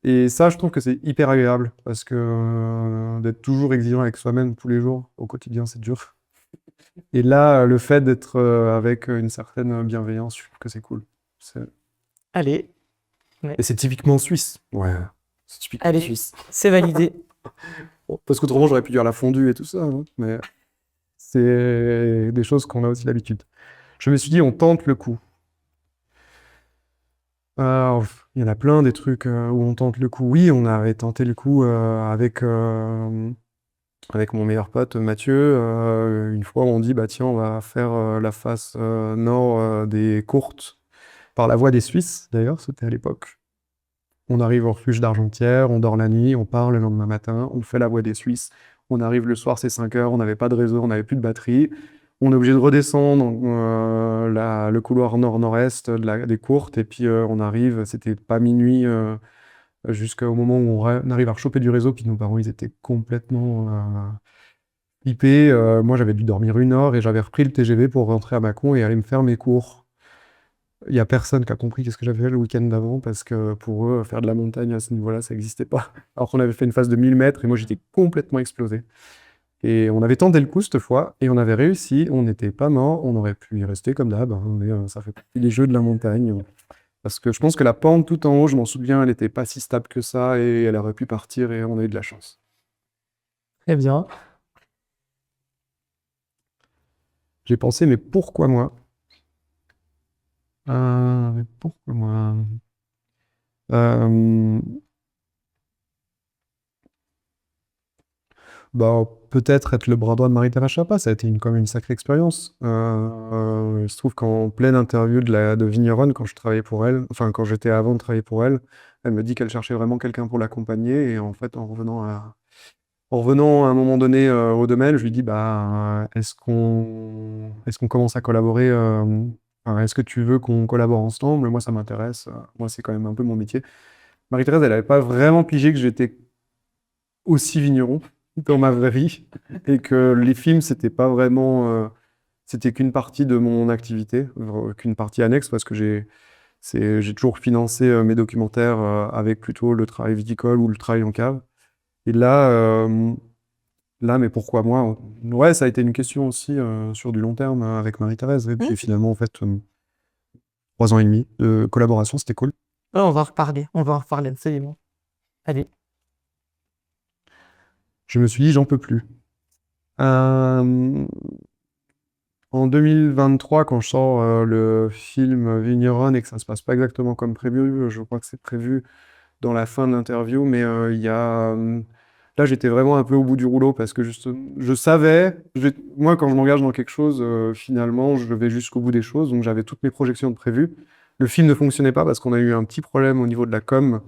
et ça, je trouve que c'est hyper agréable, parce que d'être toujours exigeant avec soi-même tous les jours, au quotidien, c'est dur. Et là, le fait d'être avec une certaine bienveillance, je trouve que c'est cool. Allez. Et c'est typiquement suisse. Ouais, c'est typiquement Allez, suisse. c'est validé. Bon, parce qu'autrement, j'aurais pu dire la fondue et tout ça, hein, mais c'est des choses qu'on a aussi l'habitude. Je me suis dit, on tente le coup. Alors, il y en a plein des trucs où on tente le coup. Oui, on avait tenté le coup avec mon meilleur pote Mathieu. Une fois, on dit, bah tiens, on va faire la face nord des Courtes par la voie des Suisses, d'ailleurs, c'était à l'époque. On arrive au refuge d'Argentière, on dort la nuit, on part le lendemain matin, on fait la voie des Suisses. On arrive le soir, c'est 5 heures, on n'avait pas de réseau, on n'avait plus de batterie. On est obligé de redescendre le couloir nord-nord-est des Courtes, et puis on arrive, c'était pas minuit, jusqu'au moment où on arrive à choper du réseau, puis nos parents, ils étaient complètement flippés. Moi, j'avais dû dormir 1 heure, et j'avais repris le TGV pour rentrer à Mâcon et aller me faire mes cours. Il n'y a personne qui a compris qu'est-ce que j'avais fait le week-end d'avant, parce que pour eux, faire de la montagne à ce niveau-là, ça n'existait pas. Alors qu'on avait fait une phase de 1000 mètres, et moi, j'étais complètement explosé. Et on avait tenté le coup cette fois, et on avait réussi, on n'était pas mort, on aurait pu y rester comme d'hab, hein, mais ça fait partie des jeux de la montagne. Parce que je pense que la pente tout en haut, je m'en souviens, elle n'était pas si stable que ça, et elle aurait pu partir, et on a eu de la chance. Très bien. J'ai pensé, mais pourquoi moi? Mais pourquoi moi? Bah, peut-être être le bras droit de Marie-Thérèse Chapa, ça a été quand même une sacrée expérience. Il se trouve qu'en pleine interview de Vigneronne, quand je travaillais pour elle, enfin quand j'étais avant de travailler pour elle, elle me dit qu'elle cherchait vraiment quelqu'un pour l'accompagner. Et en fait, en revenant à un moment donné au domaine, je lui dis, bah, est-ce qu'on commence à collaborer, enfin, est-ce que tu veux qu'on collabore ensemble? Moi, ça m'intéresse. Moi, c'est quand même un peu mon métier. Marie-Thérèse, elle n'avait pas vraiment pigé que j'étais aussi vigneron dans ma vraie vie, et que les films, c'était pas vraiment, c'était qu'une partie de mon activité, qu'une partie annexe, parce que j'ai toujours financé mes documentaires avec plutôt le travail viticole ou le travail en cave. Et là, mais pourquoi moi? Ouais, ça a été une question aussi sur du long terme avec Marie-Thérèse. Et puis finalement, en fait, 3 ans et demi de collaboration, c'était cool. Oh, on va en reparler absolument. Allez. Je me suis dit, j'en peux plus. En 2023, quand je sors le film Vigneron et que ça se passe pas exactement comme prévu, je crois que c'est prévu dans la fin de l'interview, mais là j'étais vraiment un peu au bout du rouleau parce que je savais, moi quand je m'engage dans quelque chose, finalement je vais jusqu'au bout des choses, donc j'avais toutes mes projections de prévues. Le film ne fonctionnait pas parce qu'on a eu un petit problème au niveau de la com.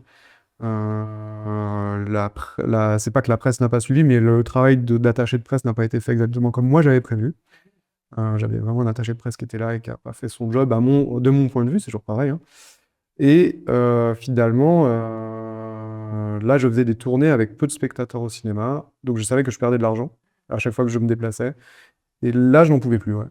C'est pas que la presse n'a pas suivi, mais le travail d'attaché de presse n'a pas été fait exactement comme moi j'avais prévu. J'avais vraiment un attaché de presse qui était là et qui a pas fait son job de mon point de vue, c'est toujours pareil, hein. Et finalement, là, je faisais des tournées avec peu de spectateurs au cinéma, donc je savais que je perdais de l'argent à chaque fois que je me déplaçais. Et là, je n'en pouvais plus, ouais.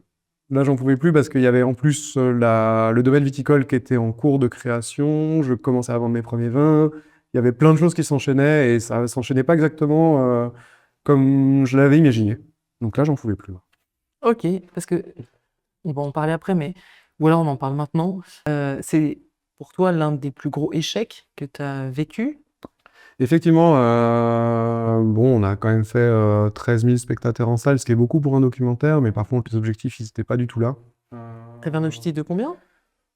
Là, j'en pouvais plus parce qu'il y avait en plus le domaine viticole qui était en cours de création, je commençais à vendre mes premiers vins, il y avait plein de choses qui s'enchaînaient et ça s'enchaînait pas exactement comme je l'avais imaginé. Donc là, j'en pouvais plus. Ok, parce que on va en parler après, mais ou alors on en parle maintenant. C'est pour toi l'un des plus gros échecs que tu as vécu. Effectivement, bon, on a quand même fait 13 000 spectateurs en salle, ce qui est beaucoup pour un documentaire, mais par contre, les objectifs, ils n'étaient pas du tout là. T'avais un objectif de combien?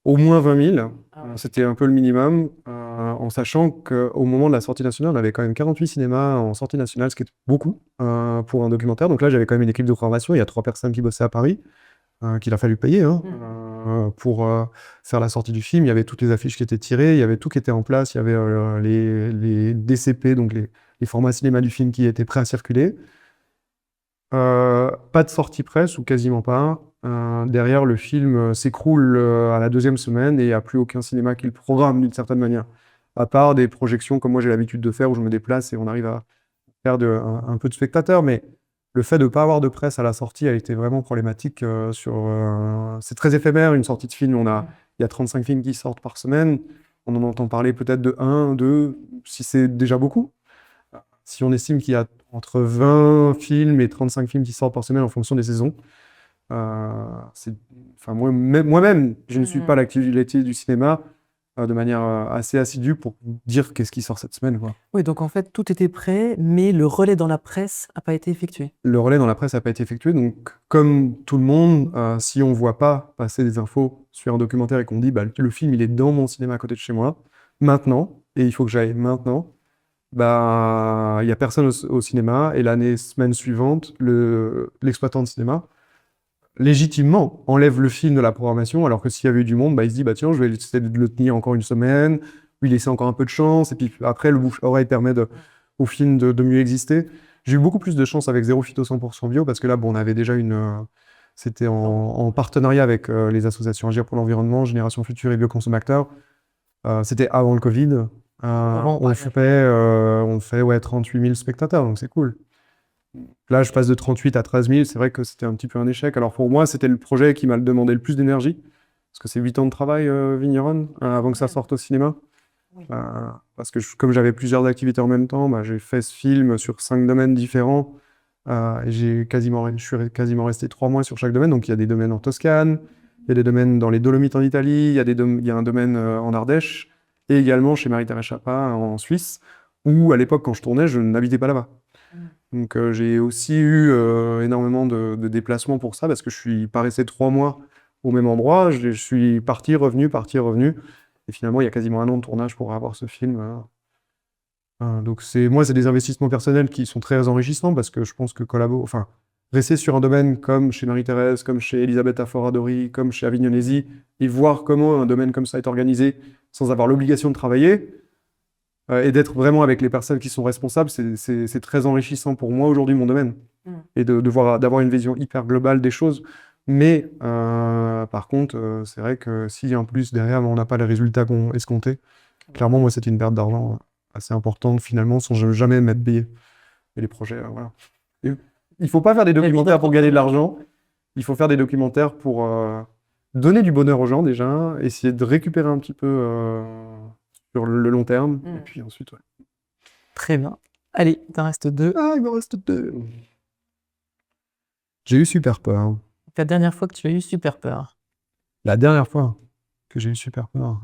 Au moins 20 000, Ah ouais. c'était un peu le minimum, en sachant qu'au moment de la sortie nationale, on avait quand même 48 cinémas en sortie nationale, ce qui est beaucoup pour un documentaire. Donc là, j'avais quand même une équipe de programmation, il y a 3 personnes qui bossaient à Paris, qu'il a fallu payer hein, pour faire la sortie du film. Il y avait toutes les affiches qui étaient tirées, il y avait tout qui était en place, il y avait les DCP, donc les formats cinéma du film qui étaient prêts à circuler. Pas de sortie presse, ou quasiment pas. Derrière, le film s'écroule à la 2e semaine et il n'y a plus aucun cinéma qui le programme d'une certaine manière. À part des projections comme moi j'ai l'habitude de faire où je me déplace et on arrive à faire un peu de spectateurs. Mais le fait de ne pas avoir de presse à la sortie a été vraiment problématique. C'est très éphémère une sortie de film. Il y a 35 films qui sortent par semaine. On en entend parler peut-être de 1, 2, si c'est déjà beaucoup. Si on estime qu'il y a entre 20 films et 35 films qui sortent par semaine en fonction des saisons, moi-même, je ne suis pas l'actualité du cinéma de manière assez assidue pour dire qu'est-ce qui sort cette semaine, quoi. Oui, donc en fait tout était prêt, mais le relais dans la presse n'a pas été effectué. Le relais dans la presse n'a pas été effectué, donc comme tout le monde, si on ne voit pas passer des infos sur un documentaire et qu'on dit bah, le film il est dans mon cinéma à côté de chez moi, maintenant, et il faut que j'aille maintenant, bah, il n'y a personne au cinéma, et semaine suivante, l'exploitant de cinéma, légitimement, enlève le film de la programmation, alors que s'il y avait eu du monde, bah, il se dit, bah, tiens, je vais essayer de le tenir encore une semaine, lui laisser encore un peu de chance, et puis après, le bouche-oreille permet au film de mieux exister. J'ai eu beaucoup plus de chance avec Zéro Phyto 100% bio, parce que là, bon, on avait déjà c'était en partenariat avec les associations Agir pour l'environnement, Génération Future et Bioconsommateurs. C'était avant le Covid. On fait ouais, 38 000 spectateurs, donc c'est cool. Là, je passe de 38 à 13 000, c'est vrai que c'était un petit peu un échec. Alors pour moi, c'était le projet qui m'a demandé le plus d'énergie, parce que c'est 8 ans de travail, Vigneron, avant que ça sorte au cinéma. Oui. Parce que comme j'avais plusieurs activités en même temps, bah, j'ai fait ce film sur 5 domaines différents. Et je suis quasiment resté 3 mois sur chaque domaine. Donc il y a des domaines en Toscane, il y a des domaines dans les Dolomites en Italie, il y a un domaine en Ardèche, et également chez Marie-Thérèse Chapin en Suisse, où à l'époque, quand je tournais, je n'habitais pas là-bas. Donc j'ai aussi eu énormément de déplacements pour ça, parce que je suis pas resté 3 mois au même endroit. Je suis parti, revenu, parti, revenu. Et finalement, il y a quasiment 1 an de tournage pour avoir ce film. Donc c'est des investissements personnels qui sont très enrichissants, parce que je pense que rester sur un domaine comme chez Marie-Thérèse, comme chez Elisabeth Afforadori, comme chez Avignonesi, et voir comment un domaine comme ça est organisé sans avoir l'obligation de travailler, et d'être vraiment avec les personnes qui sont responsables, c'est très enrichissant pour moi aujourd'hui, mon domaine. Et d'avoir une vision hyper globale des choses. Mais par contre, c'est vrai que si en plus derrière on n'a pas les résultats qu'on escomptait, clairement moi c'était une perte d'argent assez importante finalement, sans jamais m'être payé. Et les projets, voilà. Et il faut pas faire des documentaires pour gagner de l'argent, il faut faire des documentaires pour donner du bonheur aux gens déjà, essayer de récupérer un petit peu sur le long terme, et puis ensuite, ouais. Très bien. Allez, il t'en reste 2. Ah, il me reste 2. J'ai eu super peur. La dernière fois que tu as eu super peur. La dernière fois que j'ai eu super peur.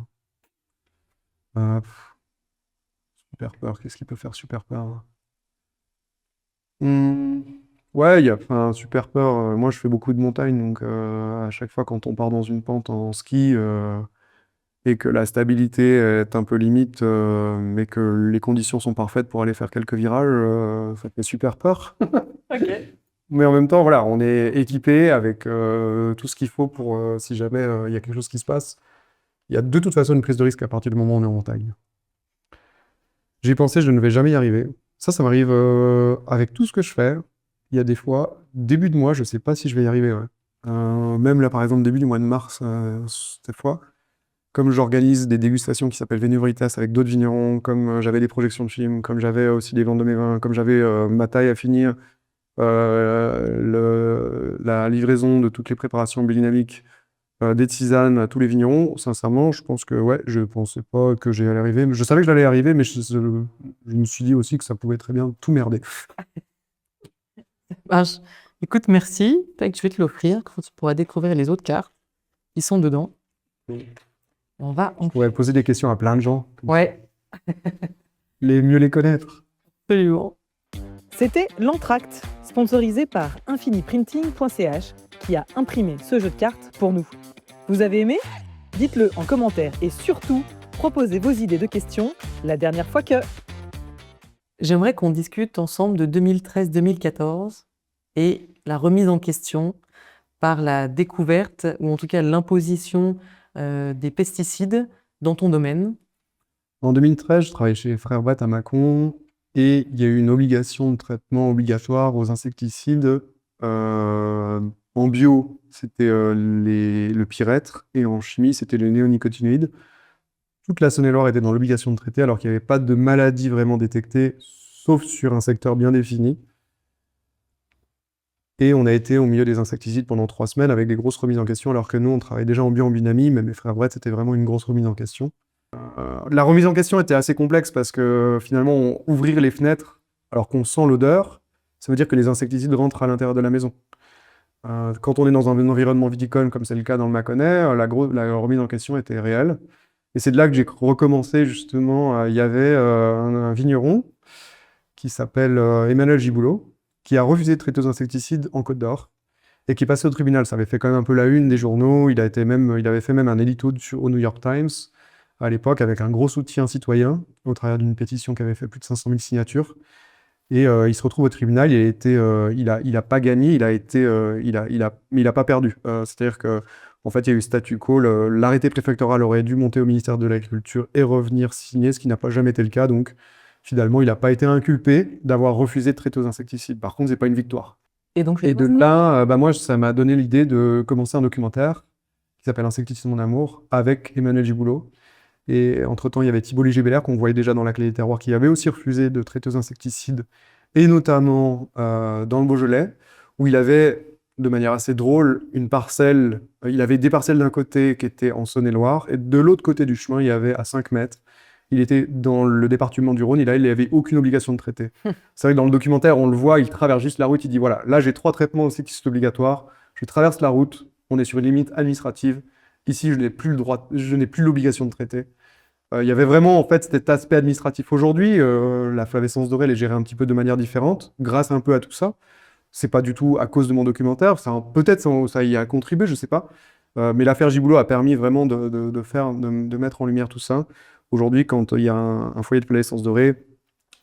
Super peur, qu'est-ce qui peut faire super peur? Ouais, enfin, super peur. Moi, je fais beaucoup de montagne, donc à chaque fois quand on part dans une pente en ski et que la stabilité est un peu limite, mais que les conditions sont parfaites pour aller faire quelques virages, ça fait super peur. Ok. Mais en même temps, voilà, on est équipé avec tout ce qu'il faut pour si jamais il y a quelque chose qui se passe. Il y a de toute façon une prise de risque à partir du moment où on est en montagne. J'ai pensé, je ne vais jamais y arriver. Ça m'arrive avec tout ce que je fais. Il y a des fois, début de mois, je ne sais pas si je vais y arriver. Ouais. Même là, par exemple, début du mois de mars, cette fois, comme j'organise des dégustations qui s'appellent Vénuvritas avec d'autres vignerons, comme j'avais des projections de films, comme j'avais aussi des ventes de mes vins, comme j'avais ma taille à finir, la livraison de toutes les préparations biodynamiques, des tisanes à tous les vignerons, sincèrement, je pense que ouais, je pensais pas que j'allais arriver. Je savais que j'allais arriver, mais je me suis dit aussi que ça pouvait très bien tout merder. Ah, écoute, merci. Tac, je vais te l'offrir. Quand tu pourras découvrir les autres cartes qui sont dedans. On va en... Je pourrais poser des questions à plein de gens, Ouais, mieux les connaître. absolument. C'était l'Entracte, sponsorisé par infiniprinting.ch, qui a imprimé ce jeu de cartes pour nous. Vous avez aimé? Dites-le en commentaire et surtout, proposez vos idées de questions la dernière fois que... J'aimerais qu'on discute ensemble de 2013-2014 et la remise en question par la découverte, ou en tout cas l'imposition des pesticides dans ton domaine. En 2013, je travaillais chez Frères Batt à Mâcon et il y a eu une obligation de traitement obligatoire aux insecticides. En bio, c'était le pyrètre et en chimie, c'était les néonicotinoïdes. Toute la Saône-et-Loire était dans l'obligation de traiter alors qu'il n'y avait pas de maladie vraiment détectée, sauf sur un secteur bien défini. Et on a été au milieu des insecticides pendant 3 semaines avec des grosses remises en question, alors que nous, on travaillait déjà en bio, en biodynamie, mais mes frères Brett, c'était vraiment une grosse remise en question. La remise en question était assez complexe parce que finalement, ouvrir les fenêtres alors qu'on sent l'odeur, ça veut dire que les insecticides rentrent à l'intérieur de la maison. Quand on est dans un environnement viticole, comme c'est le cas dans le Mâconnais, la remise en question était réelle. Et c'est de là que j'ai recommencé justement. Il y avait un vigneron qui s'appelle Emmanuel Giboulot, qui a refusé de traiter aux insecticides en Côte d'Or et qui est passé au tribunal. Ça avait fait quand même un peu la une des journaux. Il avait fait même un édito au New York Times à l'époque avec un gros soutien citoyen au travers d'une pétition qui avait fait plus de 500 000 signatures. Et il se retrouve au tribunal. Il a pas gagné. Mais il a pas perdu. C'est-à-dire que en fait, il y a eu statu quo. L'arrêté préfectoral aurait dû monter au ministère de l'Agriculture et revenir signer, ce qui n'a pas jamais été le cas. Donc, finalement, il n'a pas été inculpé d'avoir refusé de traiter aux insecticides. Par contre, c'est pas une victoire. Et donc, Et de là, moi, ça m'a donné l'idée de commencer un documentaire qui s'appelle Insecticide mon amour avec Emmanuel Giboulot. Et entre-temps, il y avait Thibault Léger-Belair qu'on voyait déjà dans la clé des terroirs qui avait aussi refusé de traiter aux insecticides, et notamment dans le Beaujolais, où il avait, de manière assez drôle, une parcelle. Il avait des parcelles d'un côté qui étaient en Saône-et-Loire, et de l'autre côté du chemin, il y avait à 5 mètres. Il était dans le département du Rhône, et là, il n'avait aucune obligation de traiter. C'est vrai que dans le documentaire, on le voit, il traverse juste la route, il dit voilà, là, j'ai 3 traitements aussi qui sont obligatoires, je traverse la route, on est sur une limite administrative. Ici, je n'ai plus le droit, je n'ai plus l'obligation de traiter. Il y avait vraiment en fait cet aspect administratif. Aujourd'hui, la flavescence dorée elle est gérée un petit peu de manière différente, grâce un peu à tout ça. C'est pas du tout à cause de mon documentaire, peut-être ça y a contribué, je sais pas. Mais l'affaire Giboulot a permis vraiment de mettre en lumière tout ça. Aujourd'hui, quand il y a un foyer de flavescence dorée,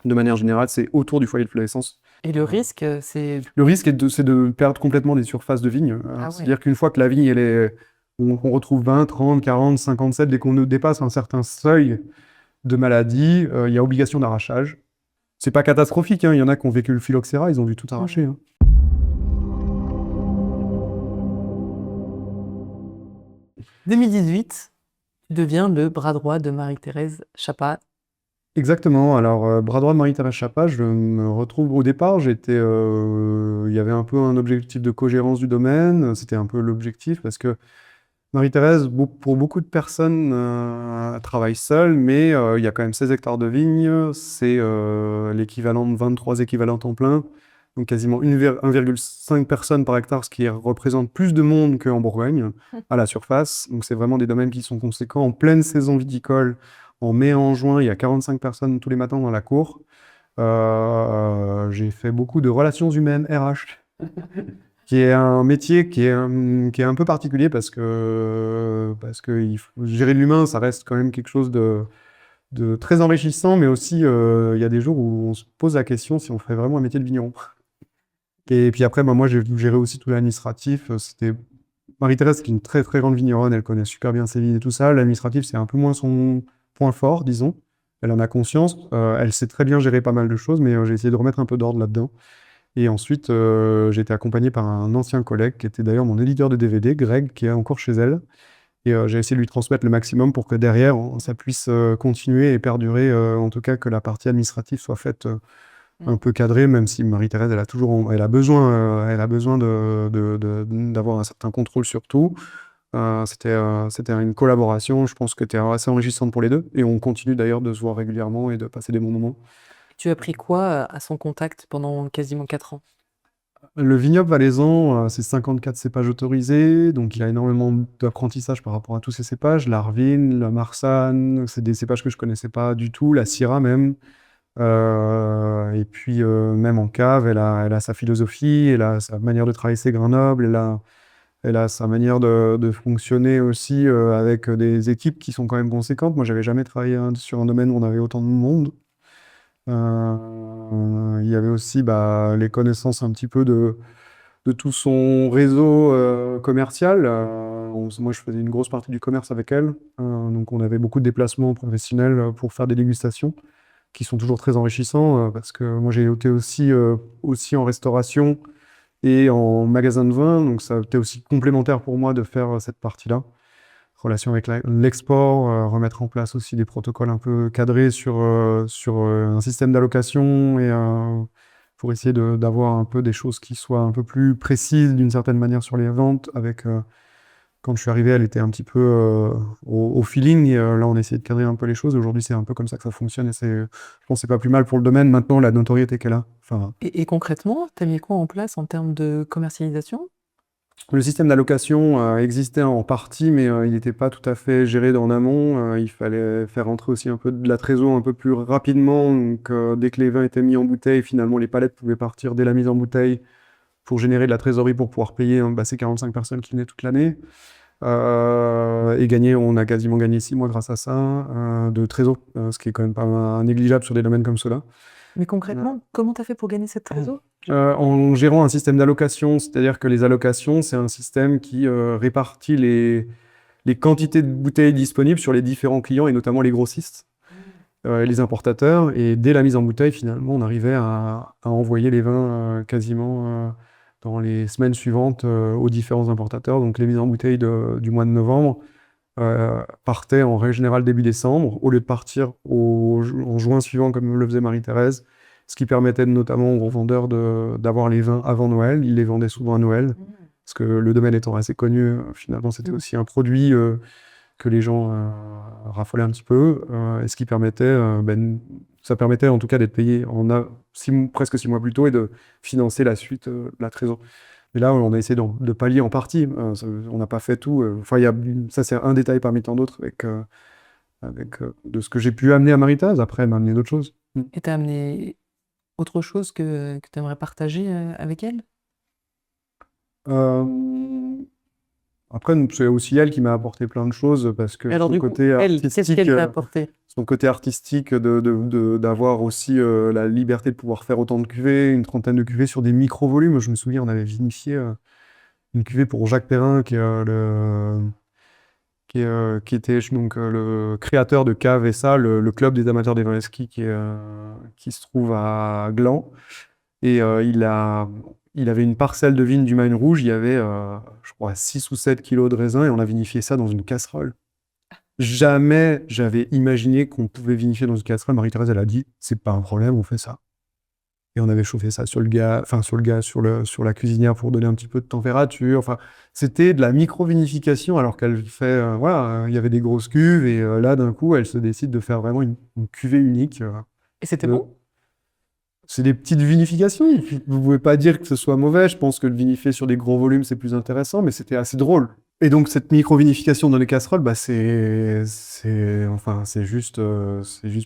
de manière générale, c'est autour du foyer de flavescence. Et le risque, c'est... Le risque, c'est de perdre complètement des surfaces de vigne. Ah ouais. C'est-à-dire qu'une fois que la vigne, on retrouve 20, 30, 40, 57, dès qu'on dépasse un certain seuil de maladie, il y a obligation d'arrachage. C'est pas catastrophique, hein. Il y en a qui ont vécu le phylloxéra, ils ont dû tout arracher. Hein. 2018, tu deviens le bras droit de Marie-Thérèse Chappat. Exactement. Alors, bras droit de Marie-Thérèse Chappat, je me retrouve au départ, il y avait un peu un objectif de cogérance du domaine, c'était un peu l'objectif parce que Marie-Thérèse, pour beaucoup de personnes, travaille seule, mais il y a quand même 16 hectares de vignes. C'est l'équivalent de 23 équivalents temps plein. Donc quasiment 1,5 personnes par hectare, ce qui représente plus de monde qu'en Bourgogne, à la surface. Donc c'est vraiment des domaines qui sont conséquents. En pleine saison viticole, en mai et en juin, il y a 45 personnes tous les matins dans la cour. J'ai fait beaucoup de relations humaines, RH, qui est un métier qui est un peu particulier parce que gérer l'humain, ça reste quand même quelque chose de très enrichissant, mais aussi il y a des jours où on se pose la question si on fait vraiment un métier de vigneron. Et puis après, bah, moi, j'ai géré aussi tout l'administratif. C'était Marie-Thérèse, qui est une très très grande vigneronne, elle connaît super bien ses vignes et tout ça. L'administratif, c'est un peu moins son point fort, disons. Elle en a conscience. Elle sait très bien gérer pas mal de choses, mais j'ai essayé de remettre un peu d'ordre là-dedans. Et ensuite, j'ai été accompagné par un ancien collègue qui était d'ailleurs mon éditeur de DVD, Greg, qui est encore chez elle. Et j'ai essayé de lui transmettre le maximum pour que derrière, ça puisse continuer et perdurer, en tout cas que la partie administrative soit faite un peu cadrée, même si Marie-Thérèse, elle a besoin d'avoir un certain contrôle sur tout. C'était une collaboration, je pense que c'était assez enrichissante pour les deux. Et on continue d'ailleurs de se voir régulièrement et de passer des bons moments. Tu as appris quoi à son contact pendant quasiment 4 ans? Le vignoble valaisan, c'est 54 cépages autorisés, donc il y a énormément d'apprentissage par rapport à tous ces cépages. L'Arvin, la Marsanne, c'est des cépages que je connaissais pas du tout, la Syrah même. Et puis même en cave, elle a sa philosophie, elle a sa manière de travailler ses grains nobles, elle a sa manière de fonctionner aussi avec des équipes qui sont quand même conséquentes. Moi, j'avais jamais travaillé sur un domaine où on avait autant de monde. Il y avait aussi bah, les connaissances un petit peu de tout son réseau commercial. Moi, je faisais une grosse partie du commerce avec elle. Donc, on avait beaucoup de déplacements professionnels pour faire des dégustations qui sont toujours très enrichissants parce que moi, j'ai été aussi en restauration et en magasin de vin. Donc, ça a été aussi complémentaire pour moi de faire cette partie-là. Relation avec l'export, remettre en place aussi des protocoles un peu cadrés sur un système d'allocation et pour essayer d'avoir un peu des choses qui soient un peu plus précises d'une certaine manière sur les ventes. Quand je suis arrivé, elle était un petit peu au feeling et là on essayait de cadrer un peu les choses. Aujourd'hui, c'est un peu comme ça que ça fonctionne et je pense que c'est pas plus mal pour le domaine maintenant, la notoriété qu'elle a. Enfin, Et concrètement, tu as mis quoi en place en termes de commercialisation? le système d'allocation existait en partie, mais il n'était pas tout à fait géré en amont. Il fallait faire rentrer aussi un peu de la trésor un peu plus rapidement. Donc, dès que les vins étaient mis en bouteille, finalement, les palettes pouvaient partir dès la mise en bouteille pour générer de la trésorerie pour pouvoir payer bah, ces 45 personnes qui venaient toute l'année. On a quasiment gagné 6 mois grâce à ça de trésor, ce qui est quand même pas négligeable sur des domaines comme ceux-là. Mais concrètement, comment tu as fait pour gagner cette trésor? En gérant un système d'allocation, c'est-à-dire que les allocations, c'est un système qui répartit les quantités de bouteilles disponibles sur les différents clients et notamment les grossistes et les importateurs. Et dès la mise en bouteille, finalement, on arrivait à envoyer les vins quasiment dans les semaines suivantes aux différents importateurs. Donc les mises en bouteille du mois de novembre partaient en règle générale début décembre, au lieu de partir en juin suivant comme le faisait Marie-Thérèse, ce qui permettait notamment aux gros vendeurs d'avoir les vins avant Noël. Ils les vendaient souvent à Noël, parce que le domaine étant assez connu, finalement c'était aussi un produit que les gens raffolaient un petit peu, et ce qui permettait, ça permettait en tout cas d'être payé presque 6 mois plus tôt et de financer la suite de la trésor. Et là, on a essayé de pallier en partie. On n'a pas fait tout. Enfin, ça, c'est un détail parmi tant d'autres de ce que j'ai pu amener à Marie-Thérèse. Après, elle m'a amené d'autres choses. Et tu as amené autre chose que tu aimerais partager avec elle? Euh, Après, c'est aussi elle qui m'a apporté plein de choses parce que Et alors, du coup, elle, qu'est-ce qu'elle t'a apporté? son côté artistique, d'avoir aussi la liberté de pouvoir faire autant de cuvées, une trentaine de cuvées sur des micro-volumes. Je me souviens, on avait vinifié une cuvée pour Jacques Perrin, qui était donc le créateur de Cave et ça, le club des amateurs des vins whisky qui se trouve à Gland. Et il avait une parcelle de vigne du Maine Rouge, il y avait, je crois, 6 ou 7 kilos de raisin et on a vinifié ça dans une casserole. Jamais j'avais imaginé qu'on pouvait vinifier dans une casserole. Marie-Thérèse, elle a dit, c'est pas un problème, on fait ça. Et on avait chauffé ça sur le gaz, enfin sur la cuisinière pour donner un petit peu de température. Enfin, c'était de la micro-vinification alors qu'elle fait, voilà, il y avait des grosses cuves et là d'un coup elle se décide de faire vraiment une cuvée unique. Et c'était de- bon? C'est des petites vinifications. Vous pouvez pas dire que ce soit mauvais. Je pense que le vinifier sur des gros volumes c'est plus intéressant, mais c'était assez drôle. Et donc cette micro-vinification dans les casseroles, bah enfin, c'est juste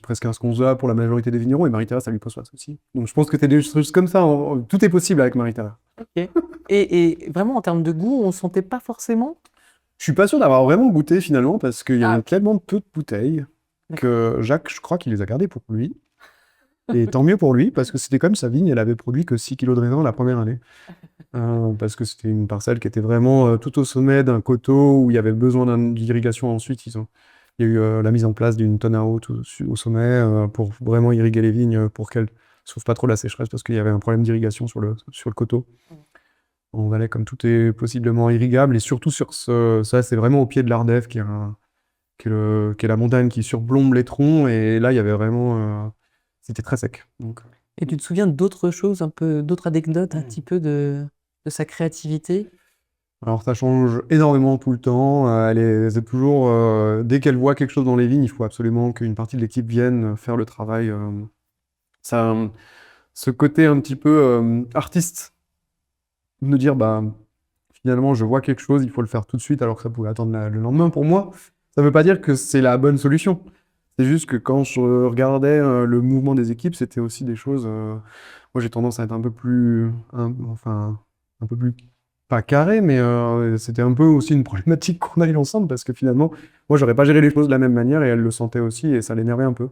presque un sconza pour la majorité des vignerons, et Marie-Thérèse, ça lui pose pas de souci. Donc je pense que t'es des choses comme ça, tout est possible avec Marie-Thérèse. Ok. Et vraiment, en termes de goût, on sentait pas forcément? Je suis pas sûr d'avoir vraiment goûté finalement, parce qu'il y Ah, avait ok. tellement peu de bouteilles que Jacques, je crois qu'il les a gardées pour lui. Et tant mieux pour lui, parce que c'était comme sa vigne, elle avait produit que 6 kilos de raisin la première année. Parce que c'était une parcelle qui était vraiment tout au sommet d'un coteau où il y avait besoin d'irrigation ensuite. Il y a eu la mise en place d'une tonne à eau au sommet pour vraiment irriguer les vignes pour qu'elles ne souffrent pas trop de la sécheresse parce qu'il y avait un problème d'irrigation sur le coteau. En Valais, comme tout est possiblement irrigable, et surtout ça, c'est vraiment au pied de l'Ardève qui est la montagne qui surplombe les troncs, et là, il y avait vraiment. C'était très sec. Donc, Et tu te souviens d'autres choses, un peu, d'autres anecdotes, un petit peu de sa créativité? alors ça change énormément tout le temps. C'est toujours, dès qu'elle voit quelque chose dans les vignes, il faut absolument qu'une partie de l'équipe vienne faire le travail. Ça, ce côté un petit peu artiste, de me dire, bah, finalement, je vois quelque chose, il faut le faire tout de suite, alors que ça pouvait attendre le lendemain. Pour moi, ça ne veut pas dire que c'est la bonne solution. C'est juste que quand je regardais le mouvement des équipes, c'était aussi des choses. Moi, j'ai tendance à être un peu plus, enfin, un peu plus pas carré, mais c'était un peu aussi une problématique qu'on a eu ensemble parce que finalement, moi, j'aurais pas géré les choses de la même manière et elle le sentait aussi et ça l'énervait un peu.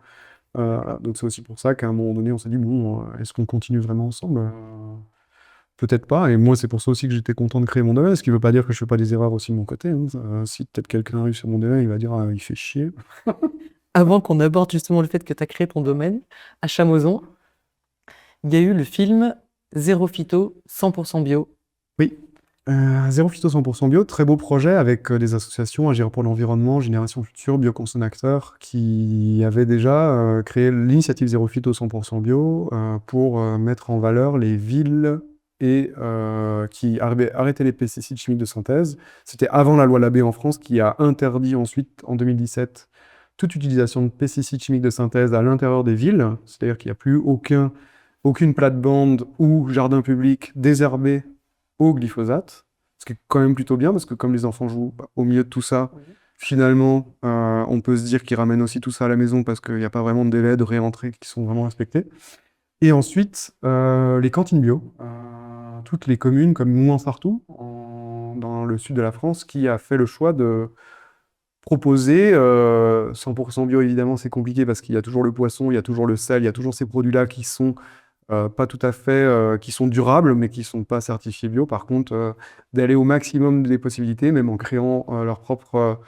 Donc c'est aussi pour ça qu'à un moment donné, on s'est dit bon, est-ce qu'on continue vraiment ensemble? Peut-être pas. Et moi, c'est pour ça aussi que j'étais content de créer mon domaine, ce qui veut pas dire que je fais pas des erreurs aussi de mon côté, hein. Si peut-être quelqu'un arrive sur mon domaine, il va dire ah, il fait chier. Avant qu'on aborde justement le fait que tu as créé ton domaine à Chamoison, il y a eu le film Zéro Phyto, 100% bio. Oui. Zéro Phyto 100% bio, très beau projet avec des associations Agir pour l'environnement, Génération Future, Bioconsommateurs, qui avaient déjà créé l'initiative Zéro Phyto 100% bio pour mettre en valeur les villes et qui avaient arrêté les pesticides chimiques de synthèse. C'était avant la loi Labbé en France qui a interdit ensuite, en 2017, toute utilisation de pesticides chimiques de synthèse à l'intérieur des villes. C'est-à-dire qu'il n'y a plus aucune plate-bande ou jardin public désherbé au glyphosate, ce qui est quand même plutôt bien, parce que comme les enfants jouent au milieu de tout ça, finalement, on peut se dire qu'ils ramènent aussi tout ça à la maison, parce qu'il n'y a pas vraiment de délai de réentrée qui sont vraiment respectés. Et ensuite, les cantines bio. Toutes les communes, comme Mouansartou, dans le sud de la France, qui a fait le choix de proposer 100% bio. Évidemment, c'est compliqué, parce qu'il y a toujours le poisson, il y a toujours le sel, il y a toujours ces produits-là qui sont pas tout à fait, qui sont durables, mais qui sont pas certifiés bio. Par contre, d'aller au maximum des possibilités, même en créant leur propre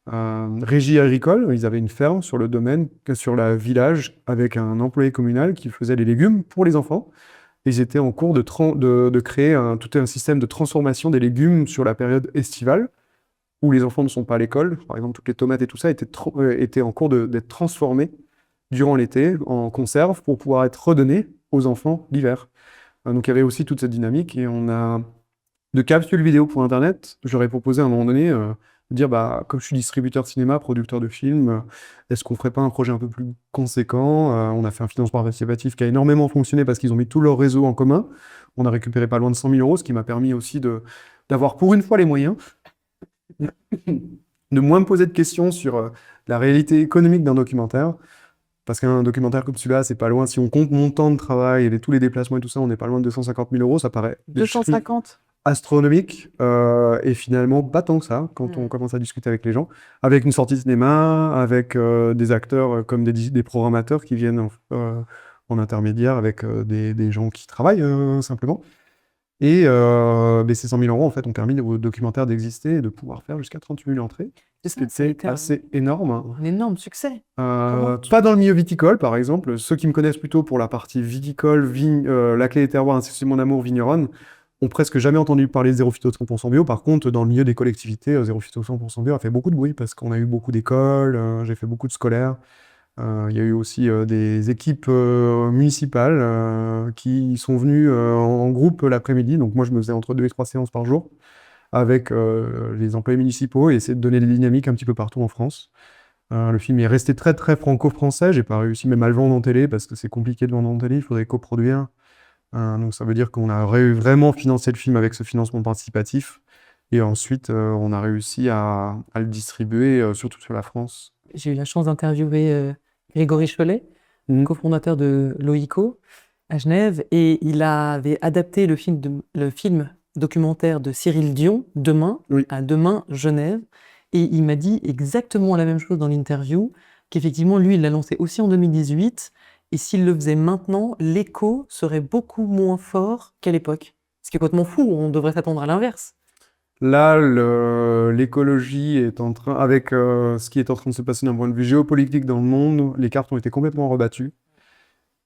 régie agricole. Ils avaient une ferme sur le domaine, sur le village, avec un employé communal qui faisait les légumes pour les enfants. Et ils étaient en cours de créer tout un système de transformation des légumes sur la période estivale, où les enfants ne sont pas à l'école. Par exemple, toutes les tomates et tout ça étaient en cours d'être transformées durant l'été en conserve pour pouvoir être redonnées aux enfants l'hiver. Donc il y avait aussi toute cette dynamique, et on a de capsules vidéo pour Internet. J'aurais proposé à un moment donné de dire, bah, comme je suis distributeur de cinéma, producteur de films, est-ce qu'on ferait pas un projet un peu plus conséquent? On a fait un financement participatif qui a énormément fonctionné parce qu'ils ont mis tout leur réseau en commun. On a récupéré pas loin de 100 000 euros, ce qui m'a permis aussi d'avoir pour une fois les moyens de moins me poser de questions sur la réalité économique d'un documentaire. Parce qu'un documentaire comme celui-là, c'est pas loin. Si on compte mon temps de travail et tous les déplacements et tout ça, on n'est pas loin de 250 000 euros. Ça paraît 250? astronomique. Et finalement, pas tant que ça, quand on commence à discuter avec les gens. Avec une sortie cinéma, avec des acteurs comme des programmateurs qui viennent en intermédiaire avec des gens qui travaillent simplement. Et ces 100 000 euros, en fait, ont permis au documentaire d'exister et de pouvoir faire jusqu'à 38 000 entrées. C'est assez énorme, hein. Un énorme succès. Pas dans le milieu viticole, par exemple. Ceux qui me connaissent plutôt pour la partie viticole, La Clé des Terroirs, ainsi que C'est mon amour, vigneronne, ont presque jamais entendu parler de Zéro Phyto 100% bio. Par contre, dans le milieu des collectivités, Zéro Phyto 100% bio a fait beaucoup de bruit parce qu'on a eu beaucoup d'écoles, j'ai fait beaucoup de scolaires. Il y a eu aussi des équipes municipales qui sont venues en groupe l'après-midi. Donc moi, je me faisais entre 2 et 3 séances par jour avec les employés municipaux et essayer de donner des dynamiques un petit peu partout en France. Le film est resté très très franco-français. J'ai pas réussi même à le vendre en télé parce que c'est compliqué de vendre en télé. Il faudrait coproduire. Donc ça veut dire qu'on a vraiment financé le film avec ce financement participatif. Et ensuite, on a réussi à le distribuer surtout sur la France. J'ai eu la chance d'interviewer Grégory Cholet, Mhm. cofondateur de Loïco à Genève, et il avait adapté le film documentaire de Cyril Dion, Demain, Oui. à Demain, Genève, et il m'a dit exactement la même chose dans l'interview, qu'effectivement, lui, il l'a lancé aussi en 2018, et s'il le faisait maintenant, l'écho serait beaucoup moins fort qu'à l'époque. Ce qui est complètement fou, on devrait s'attendre à l'inverse. Là, l'écologie est en train, avec ce qui est en train de se passer d'un point de vue géopolitique dans le monde, les cartes ont été complètement rebattues.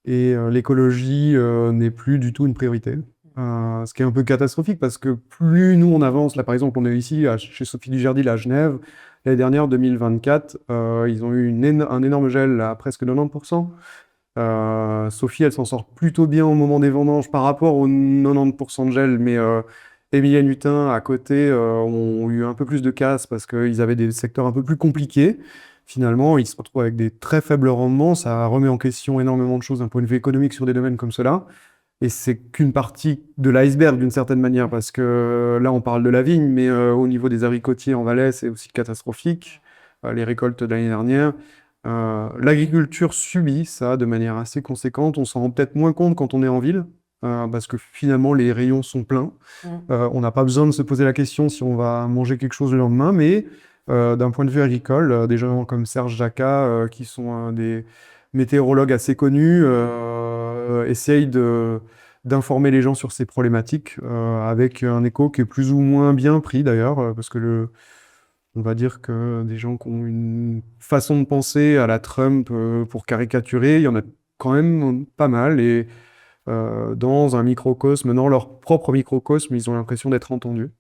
Et l'écologie n'est plus du tout une priorité. Ce qui est un peu catastrophique parce que plus nous on avance, là par exemple on est ici chez Sophie Dujardil à Genève, l'année dernière 2024, ils ont eu un énorme gel à presque 90%. Sophie elle s'en sort plutôt bien au moment des vendanges par rapport aux 90% de gel, mais Émilienne Hutin à côté ont eu un peu plus de casse parce qu'ils avaient des secteurs un peu plus compliqués. Finalement, ils se retrouvent avec des très faibles rendements. Ça remet en question énormément de choses d'un point de vue économique sur des domaines comme cela. Et c'est qu'une partie de l'iceberg d'une certaine manière, parce que là, on parle de la vigne, mais au niveau des haricotiers en Valais, c'est aussi catastrophique. Les récoltes de l'année dernière. L'agriculture subit ça de manière assez conséquente. On s'en rend peut-être moins compte quand on est en ville, parce que finalement, les rayons sont pleins. On n'a pas besoin de se poser la question si on va manger quelque chose le lendemain, mais d'un point de vue agricole, des gens comme Serge Jacquat, qui sont des météorologues assez connus, essayent d'informer les gens sur ces problématiques, avec un écho qui est plus ou moins bien pris d'ailleurs, parce que on va dire que des gens qui ont une façon de penser à la Trump pour caricaturer, il y en a quand même pas mal, et dans un microcosme, dans leur propre microcosme, ils ont l'impression d'être entendus.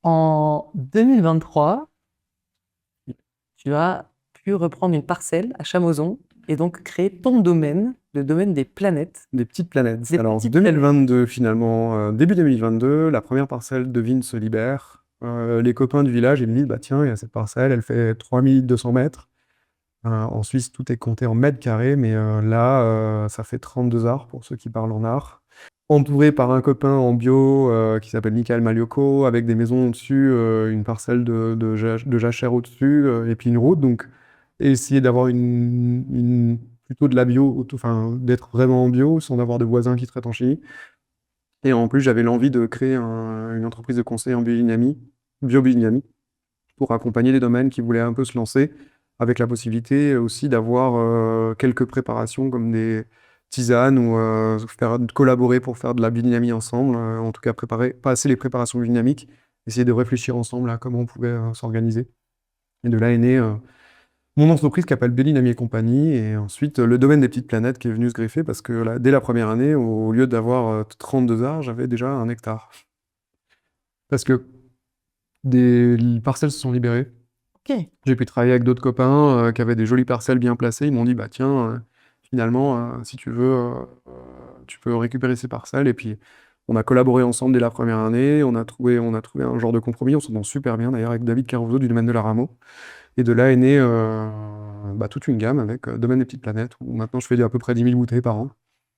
En 2023, tu as pu reprendre une parcelle à Chamoson et donc créer ton domaine, le domaine des planètes. Des petites planètes. Des Alors, petites 2022, finalement, début 2022, la première parcelle de vigne se libère. Les copains du village, ils me disent, bah tiens, il y a cette parcelle, elle fait 3200 mètres. En Suisse, tout est compté en mètres carrés, mais là, ça fait 32 arts pour ceux qui parlent en art. Entouré par un copain en bio qui s'appelle Michael Malioco, avec des maisons au-dessus, une parcelle de jachère au-dessus, et puis une route. Donc, essayer d'avoir plutôt de la bio, enfin, d'être vraiment en bio, sans avoir de voisins qui traitent en chimie. Et en plus, j'avais l'envie de créer une entreprise de conseil en biodynamie, pour accompagner des domaines qui voulaient un peu se lancer, avec la possibilité aussi d'avoir quelques préparations comme des tisanes ou collaborer pour faire de la biodynamie ensemble, en tout cas passer les préparations biodynamiques, essayer de réfléchir ensemble à comment on pouvait s'organiser. Et de là est née mon entreprise qui s'appelle Biodynamie et compagnie, et ensuite le domaine des petites planètes qui est venu se greffer parce que dès la première année, au lieu d'avoir 32 arts, j'avais déjà 1 hectare. Parce que des parcelles se sont libérées. Ok. J'ai pu travailler avec d'autres copains qui avaient des jolies parcelles bien placées. Ils m'ont dit, bah tiens, finalement, si tu veux, tu peux récupérer ces parcelles. Et puis, on a collaboré ensemble dès la première année. On a trouvé un genre de compromis. On s'entend super bien d'ailleurs avec David Caruso du domaine de la Rameau. Et de là est née bah, toute une gamme avec Domaine des petites planètes, où maintenant je fais à peu près 10 000 bouteilles par an.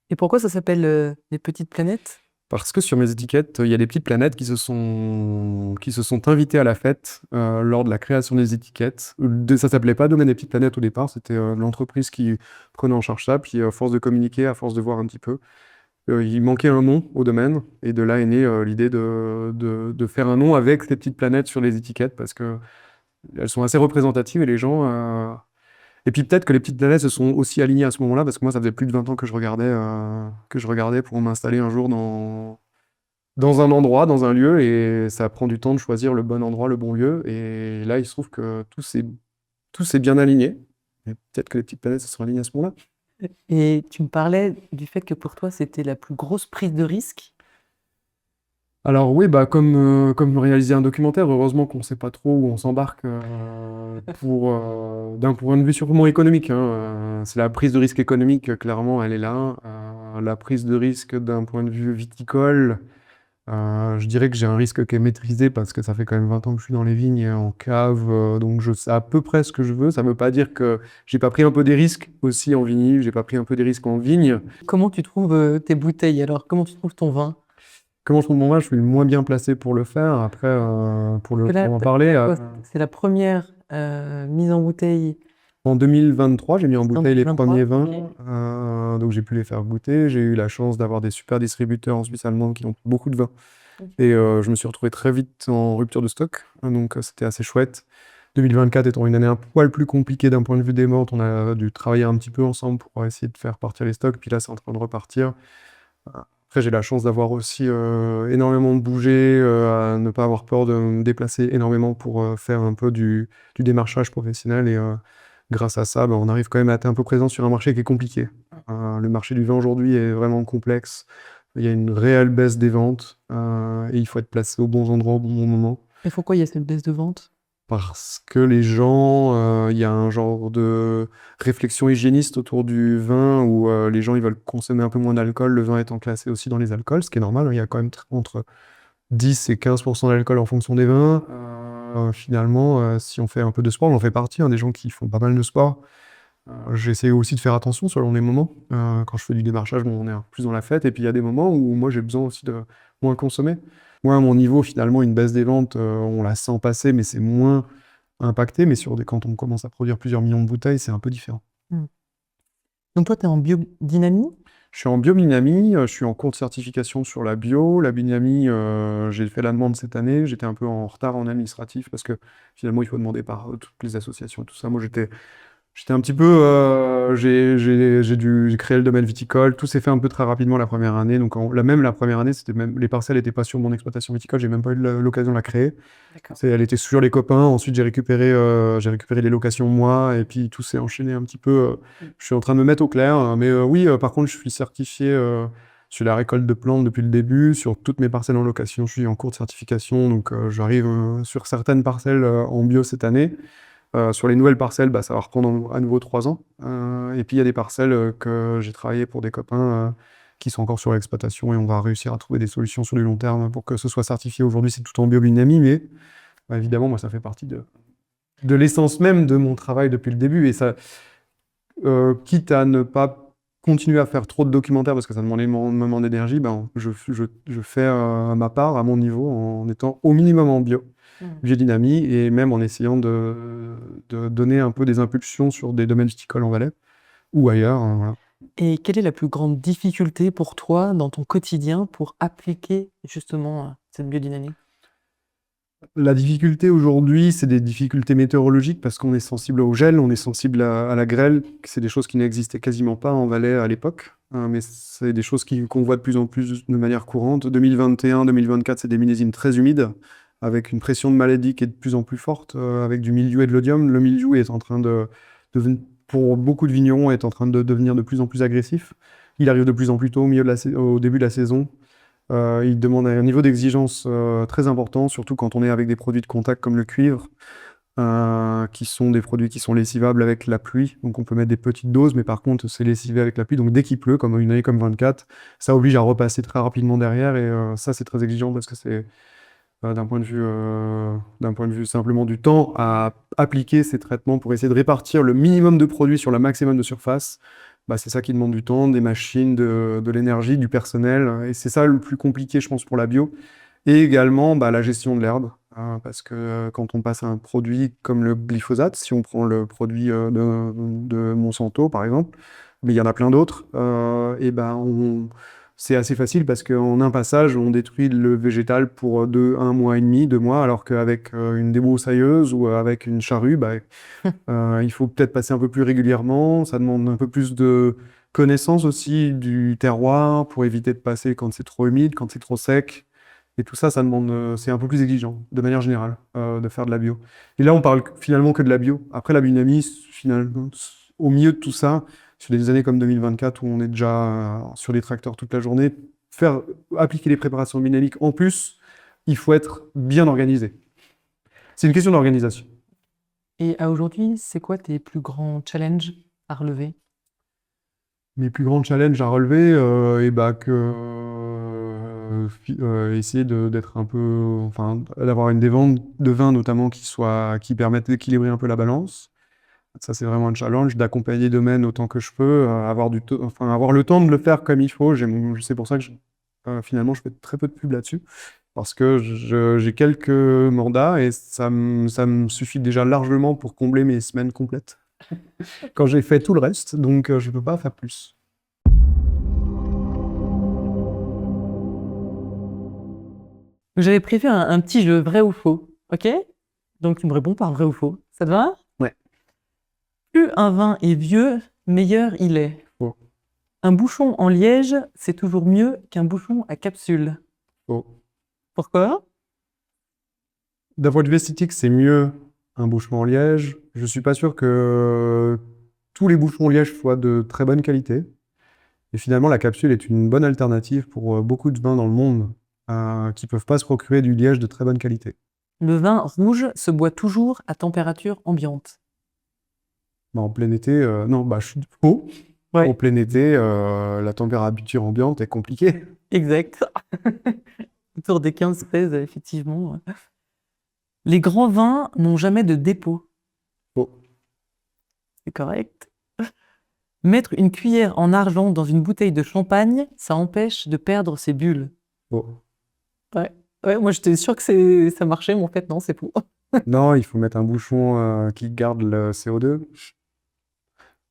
Et pourquoi ça s'appelle les petites planètes? Parce que sur mes étiquettes, il y a des petites planètes qui se sont invitées à la fête lors de la création des étiquettes. Ça s'appelait pas Domaine des petites planètes au départ, c'était l'entreprise qui prenait en charge ça. Puis à force de communiquer, à force de voir un petit peu, il manquait un nom au domaine. Et de là est née l'idée de faire un nom avec ces petites planètes sur les étiquettes, parce que elles sont assez représentatives et les gens. Et puis peut-être que les petites planètes se sont aussi alignées à ce moment-là, parce que moi, ça faisait plus de 20 ans que je regardais pour m'installer un jour dans un endroit, dans un lieu, et ça prend du temps de choisir le bon endroit, le bon lieu. Et là, il se trouve que tout s'est bien aligné. Et peut-être que les petites planètes se sont alignées à ce moment-là. Et tu me parlais du fait que pour toi, c'était la plus grosse prise de risque. Alors oui, comme réaliser un documentaire, heureusement qu'on ne sait pas trop où on s'embarque d'un point de vue sûrement économique, hein. C'est la prise de risque économique, clairement, elle est là. La prise de risque d'un point de vue viticole, je dirais que j'ai un risque qui est maîtrisé parce que ça fait quand même 20 ans que je suis dans les vignes et en cave, donc je sais à peu près ce que je veux. Ça ne veut pas dire que j'ai pas pris un peu des risques aussi en vinyle, j'ai pas pris un peu des risques en vigne. Comment tu trouves tes bouteilles alors? Comment tu trouves ton vin? Comment je trouve mon vin? Je suis le moins bien placé pour le faire. Après, Que pour là, en parler, c'est la première mise en bouteille en 2023, j'ai mis en en bouteille les 2023. premiers vins, Ok. donc j'ai pu les faire goûter. J'ai eu la chance d'avoir des super distributeurs en Suisse allemande qui ont beaucoup de vins. Ok. Et je me suis retrouvé très vite en rupture de stock, hein, donc c'était assez chouette. 2024 étant une année un poil plus compliquée d'un point de vue des ventes, on a dû travailler un petit peu ensemble pour essayer de faire partir les stocks, puis là c'est en train de repartir. Après, j'ai la chance d'avoir aussi énormément de bouger, à ne pas avoir peur de me déplacer énormément pour faire un peu du démarchage professionnel. Et grâce à ça, ben, on arrive quand même à être un peu présent sur un marché qui est compliqué. Le marché du vin aujourd'hui est vraiment complexe. Il y a une réelle baisse des ventes et il faut être placé aux bons endroits au bon moment. Et pourquoi il y a cette baisse de vente? Parce que les gens, il y a un genre de réflexion hygiéniste autour du vin où les gens ils veulent consommer un peu moins d'alcool, le vin étant classé aussi dans les alcools, ce qui est normal, hein. Il y a quand même entre 10 et 15% d'alcool en fonction des vins. Finalement, si on fait un peu de sport, on en fait partie, hein, des gens qui font pas mal de sport. J'essaie aussi de faire attention selon les moments. Quand je fais du démarchage, bon, on est plus dans la fête, et puis il y a des moments où moi j'ai besoin aussi de moins consommer. Moi, à mon niveau, finalement, une baisse des ventes, on la sent passer, mais c'est moins impacté. Mais quand on commence à produire plusieurs millions de bouteilles, c'est un peu différent. Hmm. Donc toi, tu es en biodynamie? Je suis en biodynamie, je suis en cours de certification sur la bio. La biodynamie, j'ai fait la demande cette année. J'étais un peu en retard en administratif parce que finalement, il faut demander par toutes les associations et tout ça. Moi, j'étais un petit peu, j'ai créé le domaine viticole. Tout s'est fait un peu très rapidement la première année. Donc, la première année, les parcelles n'étaient pas sur mon exploitation viticole. J'ai même pas eu l'occasion de la créer. D'accord. Elle était sur les copains. Ensuite, j'ai récupéré les locations moi. Et puis, tout s'est enchaîné un petit peu. Je suis en train de me mettre au clair. Mais oui, par contre, je suis certifié sur la récolte de plantes depuis le début. Sur toutes mes parcelles en location, je suis en cours de certification. Donc, j'arrive sur certaines parcelles en bio cette année. Sur les nouvelles parcelles, bah, ça va reprendre à nouveau 3 ans. Et puis il y a des parcelles que j'ai travaillé pour des copains qui sont encore sur l'exploitation et on va réussir à trouver des solutions sur du long terme pour que ce soit certifié. Aujourd'hui, c'est tout en biodynamie, mais bah, évidemment, moi, ça fait partie de l'essence même de mon travail depuis le début. Et ça, quitte à ne pas continuer à faire trop de documentaires parce que ça demande énormément d'énergie, ben, je fais ma part à mon niveau en étant au minimum en biodynamie et même en essayant de donner un peu des impulsions sur des domaines viticoles en Valais ou ailleurs, hein, voilà. Et quelle est la plus grande difficulté pour toi dans ton quotidien pour appliquer justement cette biodynamie? La difficulté aujourd'hui, c'est des difficultés météorologiques parce qu'on est sensible au gel, on est sensible à la grêle. C'est des choses qui n'existaient quasiment pas en Valais à l'époque, hein, mais c'est des choses qu'on voit de plus en plus de manière courante. 2021-2024, c'est des millésimes très humides, avec une pression de maladie qui est de plus en plus forte, avec du mildiou et de l'oïdium. Le mildiou est en train pour beaucoup de vignerons, est en train de devenir de plus en plus agressif. Il arrive de plus en plus tôt au début de la saison. Il demande un niveau d'exigence très important, surtout quand on est avec des produits de contact comme le cuivre, qui sont des produits qui sont lessivables avec la pluie. Donc on peut mettre des petites doses, mais par contre c'est lessivé avec la pluie. Donc dès qu'il pleut, comme une année comme 24, ça oblige à repasser très rapidement derrière. Et ça c'est très exigeant parce que c'est d'un point de vue simplement du temps à appliquer ces traitements pour essayer de répartir le minimum de produits sur le maximum de surface. Bah, c'est ça qui demande du temps, des machines, de l'énergie, du personnel. Et c'est ça le plus compliqué, je pense, pour la bio. Et également, bah, la gestion de l'herbe, hein, parce que quand on passe à un produit comme le glyphosate, si on prend le produit de Monsanto, par exemple, mais il y en a plein d'autres, et ben c'est assez facile parce qu'en un passage, on détruit le végétal pour 1 mois et demi, 2 mois, alors qu'avec une débroussailleuse ou avec une charrue, bah, il faut peut-être passer un peu plus régulièrement. Ça demande un peu plus de connaissance aussi du terroir pour éviter de passer quand c'est trop humide, quand c'est trop sec. Et tout ça, ça demande, c'est un peu plus exigeant, de manière générale, de faire de la bio. Et là, on parle finalement que de la bio. Après, la biodynamie, finalement, au milieu de tout ça, sur des années comme 2024, où on est déjà sur les tracteurs toute la journée, appliquer les préparations biodynamiques en plus, il faut être bien organisé. C'est une question d'organisation. Et à aujourd'hui, c'est quoi tes plus grands challenges à relever? Mes plus grands challenges à relever, essayer d'être un peu, enfin, d'avoir des ventes de vin notamment qui permettent d'équilibrer un peu la balance. Ça, c'est vraiment un challenge, d'accompagner les domaines autant que je peux, avoir le temps de le faire comme il faut. C'est pour ça que finalement, je fais très peu de pub là-dessus, parce que j'ai quelques mandats et ça me suffit déjà largement pour combler mes semaines complètes quand j'ai fait tout le reste, donc je ne peux pas faire plus. J'avais prévu un petit jeu, vrai ou faux, ok? Donc tu me réponds par vrai ou faux. Ça te va? Ouais. Plus un vin est vieux, meilleur il est. Faux. Un bouchon en liège, c'est toujours mieux qu'un bouchon à capsule. Faux. Pourquoi? D'un point de vue esthétique, c'est mieux un bouchon en liège. Je suis pas sûr que tous les bouchons en liège soient de très bonne qualité. Et finalement, la capsule est une bonne alternative pour beaucoup de vins dans le monde qui ne peuvent pas se procurer du liège de très bonne qualité. Le vin rouge se boit toujours à température ambiante. Bah, en plein été, non, je suis faux. Ouais. En plein été, la température ambiante est compliquée. Exact. Autour des 15-16, effectivement. Les grands vins n'ont jamais de dépôt. Faux. C'est correct. Mettre une cuillère en argent dans une bouteille de champagne, ça empêche de perdre ses bulles. Faux. Ouais, moi j'étais sûre que ça marchait, mais en fait non, c'est faux. Non, il faut mettre un bouchon qui garde le CO2.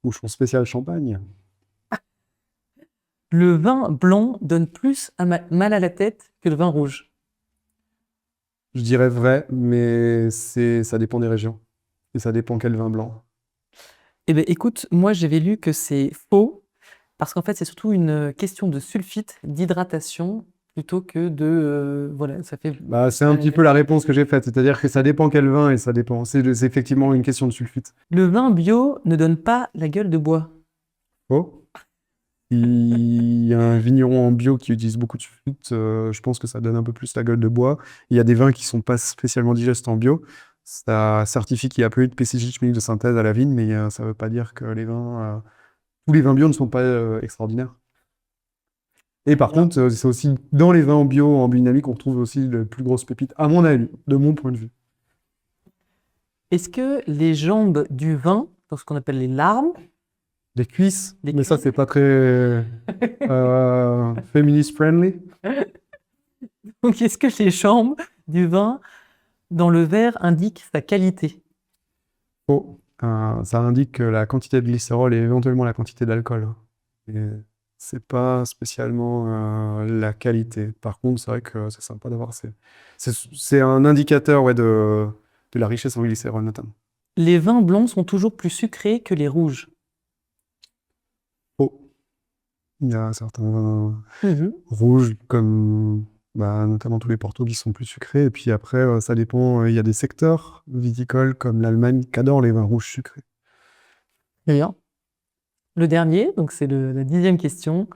Bouchon spécial champagne. Le vin blanc donne plus mal à la tête que le vin rouge. Je dirais vrai, mais ça dépend des régions. Et ça dépend quel vin blanc. Eh bien écoute, moi j'avais lu que c'est faux, parce qu'en fait c'est surtout une question de sulfite, d'hydratation, plutôt que de... voilà, ça fait... C'est un petit peu la réponse que j'ai faite, c'est-à-dire que ça dépend quel vin et ça dépend. C'est effectivement une question de sulfite. Le vin bio ne donne pas la gueule de bois. Oh. Il y a un vigneron en bio qui utilise beaucoup de sulfite, je pense que ça donne un peu plus la gueule de bois. Il y a des vins qui ne sont pas spécialement digestes en bio. Ça certifie qu'il n'y a plus de pesticides chimiques de synthèse à la vigne, mais ça ne veut pas dire que tous les vins bio ne sont pas extraordinaires. Et par contre, c'est aussi dans les vins en bio, en biodynamie, qu'on trouve aussi les plus grosses pépites, à mon avis, de mon point de vue. Est-ce que les jambes du vin, dans ce qu'on appelle les larmes... Des cuisses, Des mais ça, cuisses. c'est pas très feminist friendly. Donc est-ce que les jambes du vin dans le verre indiquent sa qualité? Faux. Ça indique la quantité de glycérol et éventuellement la quantité d'alcool. Et c'est pas spécialement la qualité. Par contre, c'est vrai que c'est sympa d'avoir c'est un indicateur de la richesse en glycérol notamment. Les vins blancs sont toujours plus sucrés que les rouges. Faux. Il y a certains vins rouges comme notamment tous les portos qui sont plus sucrés. Et puis après, ça dépend. Il y a des secteurs viticoles comme l'Allemagne qui adorent les vins rouges sucrés. Très bien. Le dernier, donc c'est la 10e question.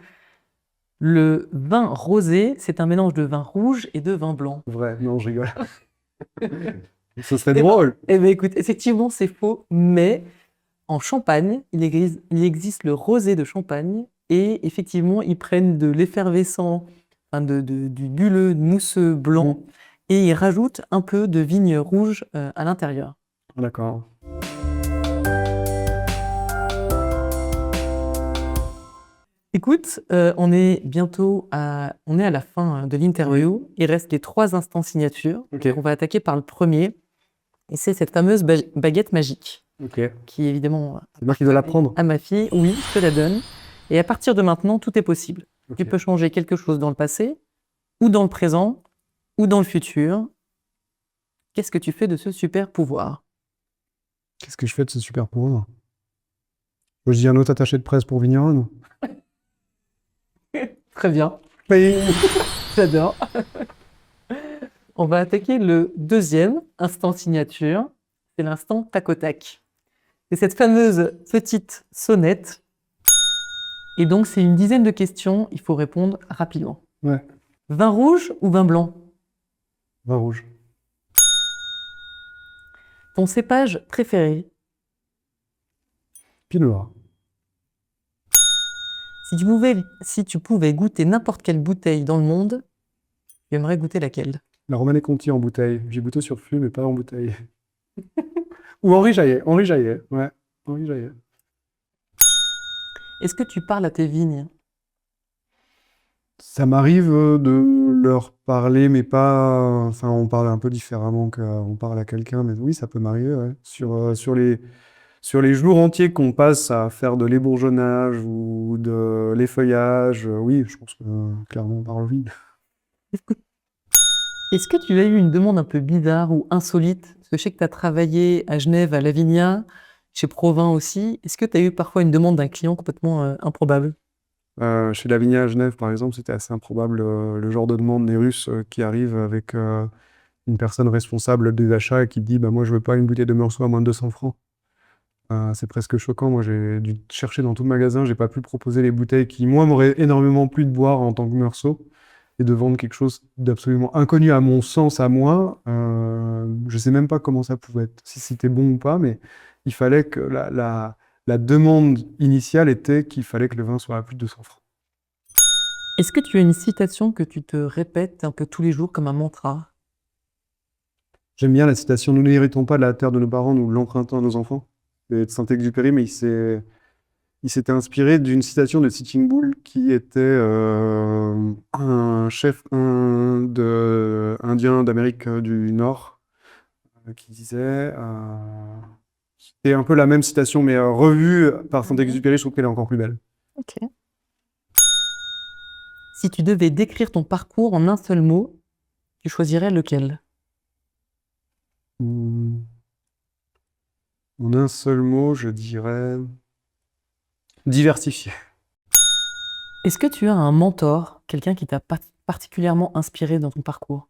Le vin rosé, c'est un mélange de vin rouge et de vin blanc. Vrai, non, je rigole. Ce serait drôle. Eh bien, écoute, effectivement, c'est faux, mais en Champagne, il existe le rosé de Champagne, et effectivement, ils prennent de l'effervescent, du bulleux, mousseux blanc, et ils rajoutent un peu de vigne rouge à l'intérieur. D'accord. Écoute, on est à la fin de l'interview. Il reste les 3 instants signature. Ok. Donc on va attaquer par le premier. Et c'est cette fameuse baguette magique, Ok. qui évidemment C'est moi qui dois la prendre. à ma fille. Oui, je te la donne. Et à partir de maintenant, tout est possible. Ok. Tu peux changer quelque chose dans le passé, ou dans le présent, ou dans le futur. Qu'est-ce que tu fais de ce super pouvoir? Qu'est-ce que je fais de ce super pouvoir? Je dis un autre attaché de presse pour vigneron. Très bien. Oui. J'adore. On va attaquer le 2e instant signature. C'est l'instant tac au tac. C'est cette fameuse petite sonnette. Et donc, c'est une dizaine de questions. Il faut répondre rapidement. Ouais. Vin rouge ou vin blanc? Vin rouge. Ton cépage préféré? Pinot noir. Si tu pouvais goûter n'importe quelle bouteille dans le monde, tu aimerais goûter laquelle? La Romanée Conti en bouteille. J'ai goûté sur fût, mais pas en bouteille. Ou Henri Jaillet. Henri Jaillet, ouais. Henri Jaillet. Est-ce que tu parles à tes vignes? Ça m'arrive de leur parler, mais pas. Enfin, on parle un peu différemment qu'on parle à quelqu'un, mais oui, ça peut m'arriver, ouais. Sur les jours entiers qu'on passe à faire de l'ébourgeonnage ou de l'effeuillage, oui, je pense que clairement on parle oui. Est-ce que tu as eu une demande un peu bizarre ou insolite? Parce que je sais que tu as travaillé à Genève, à Lavinia, chez Provin aussi. Est-ce que tu as eu parfois une demande d'un client complètement improbable? Chez Lavinia à Genève, par exemple, c'était assez improbable le genre de demande des Russes qui arrivent avec une personne responsable des achats et qui dit bah, moi je veux pas une bouteille de Meursault à moins de 200 francs. C'est presque choquant. Moi j'ai dû chercher dans tout le magasin, j'ai pas pu proposer les bouteilles qui, moi, m'auraient énormément plu de boire en tant que Meursault et de vendre quelque chose d'absolument inconnu à mon sens, à moi. Je sais même pas comment ça pouvait être, si c'était bon ou pas, mais il fallait que la demande initiale était qu'il fallait que le vin soit à plus de 200 francs. Est-ce que tu as une citation que tu te répètes un peu tous les jours comme un mantra? J'aime bien la citation nous n'héritons pas de la terre de nos parents, nous l'empruntons à nos enfants. C'est de Saint-Exupéry, mais il s'était inspiré d'une citation de Sitting Bull qui était un chef indien d'Amérique du Nord qui disait. C'est un peu la même citation, mais revue par Saint-Exupéry, je trouve qu'elle est encore plus belle. Ok. Si tu devais décrire ton parcours en un seul mot, tu choisirais lequel? En un seul mot, je dirais diversifié. Est-ce que tu as un mentor, quelqu'un qui t'a particulièrement inspiré dans ton parcours?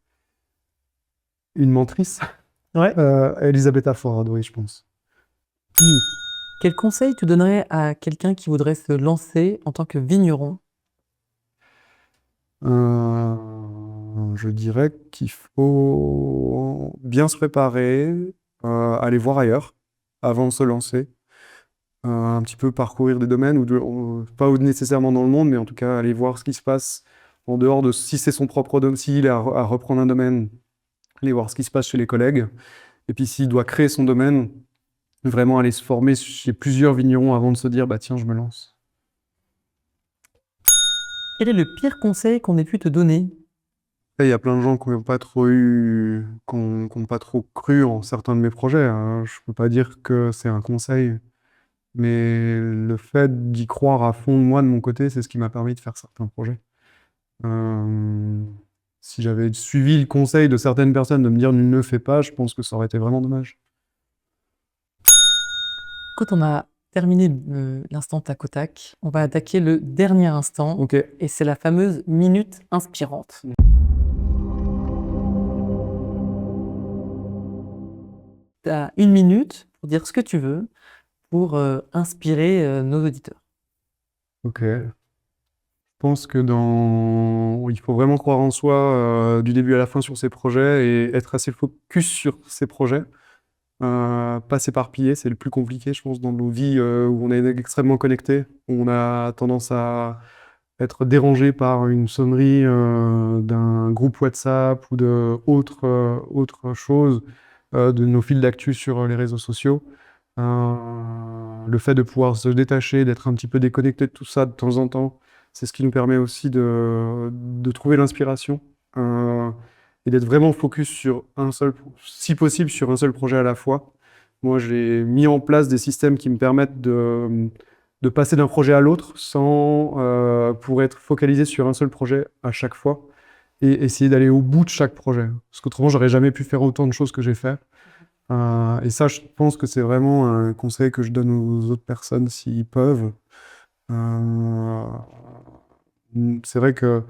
Une mentrice, Ouais. Elisabetta Foradori, je pense. Quel conseil tu donnerais à quelqu'un qui voudrait se lancer en tant que vigneron? Je dirais qu'il faut bien se préparer, aller voir ailleurs avant de se lancer, un petit peu parcourir des domaines, pas nécessairement dans le monde, mais en tout cas aller voir ce qui se passe en dehors de si c'est son propre domaine, s'il est à reprendre un domaine, aller voir ce qui se passe chez les collègues. Et puis s'il doit créer son domaine, vraiment aller se former chez plusieurs vignerons avant de se dire bah tiens, je me lance. Quel est le pire conseil qu'on ait pu te donner? Il y a plein de gens qui n'ont pas trop qui ont pas trop cru en certains de mes projets, hein. Je peux pas dire que c'est un conseil, mais le fait d'y croire à fond, moi, de mon côté, c'est ce qui m'a permis de faire certains projets. Si j'avais suivi le conseil de certaines personnes de me dire ne le fais pas, je pense que ça aurait été vraiment dommage. Écoute, on a terminé l'instant tac au tac. On va attaquer le dernier instant. Ok. Et c'est la fameuse minute inspirante. Tu as une minute pour dire ce que tu veux pour inspirer nos auditeurs. Ok. Je pense que il faut vraiment croire en soi du début à la fin sur ses projets et être assez focus sur ses projets. Pas s'éparpiller, c'est le plus compliqué, je pense, dans nos vies où on est extrêmement connecté. On a tendance à être dérangé par une sonnerie d'un groupe WhatsApp ou de autre chose, de nos fils d'actu sur les réseaux sociaux. Le fait de pouvoir se détacher, d'être un petit peu déconnecté de tout ça de temps en temps, c'est ce qui nous permet aussi de trouver l'inspiration et d'être vraiment focus sur si possible, sur un seul projet à la fois. Moi, j'ai mis en place des systèmes qui me permettent de passer d'un projet à l'autre pour être focalisé sur un seul projet à chaque fois et essayer d'aller au bout de chaque projet. Parce qu'autrement, j'aurais jamais pu faire autant de choses que j'ai fait. Et ça, je pense que c'est vraiment un conseil que je donne aux autres personnes s'ils peuvent. Euh, c'est vrai que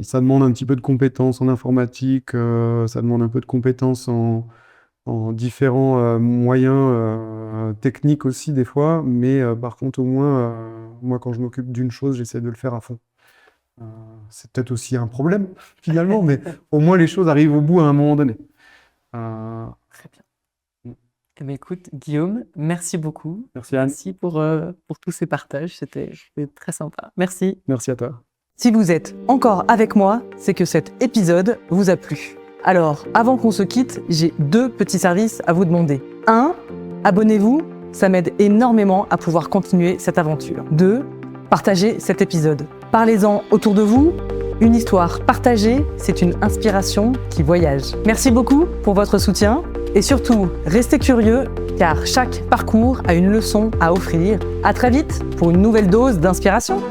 ça demande un petit peu de compétences en informatique, ça demande un peu de compétences en différents moyens techniques aussi des fois, mais par contre au moins, moi quand je m'occupe d'une chose, j'essaie de le faire à fond. c'est peut-être aussi un problème, finalement, mais au moins les choses arrivent au bout à un moment donné. Très bien. Eh bien, écoute, Guillaume, merci beaucoup. Merci Anne. Merci pour tous ces partages, c'était très sympa. Merci. Merci à toi. Si vous êtes encore avec moi, c'est que cet épisode vous a plu. Alors, avant qu'on se quitte, j'ai 2 petits services à vous demander. 1, abonnez-vous, ça m'aide énormément à pouvoir continuer cette aventure. 2, partagez cet épisode. Parlez-en autour de vous. Une histoire partagée, c'est une inspiration qui voyage. Merci beaucoup pour votre soutien et surtout, restez curieux car chaque parcours a une leçon à offrir. À très vite pour une nouvelle dose d'inspiration.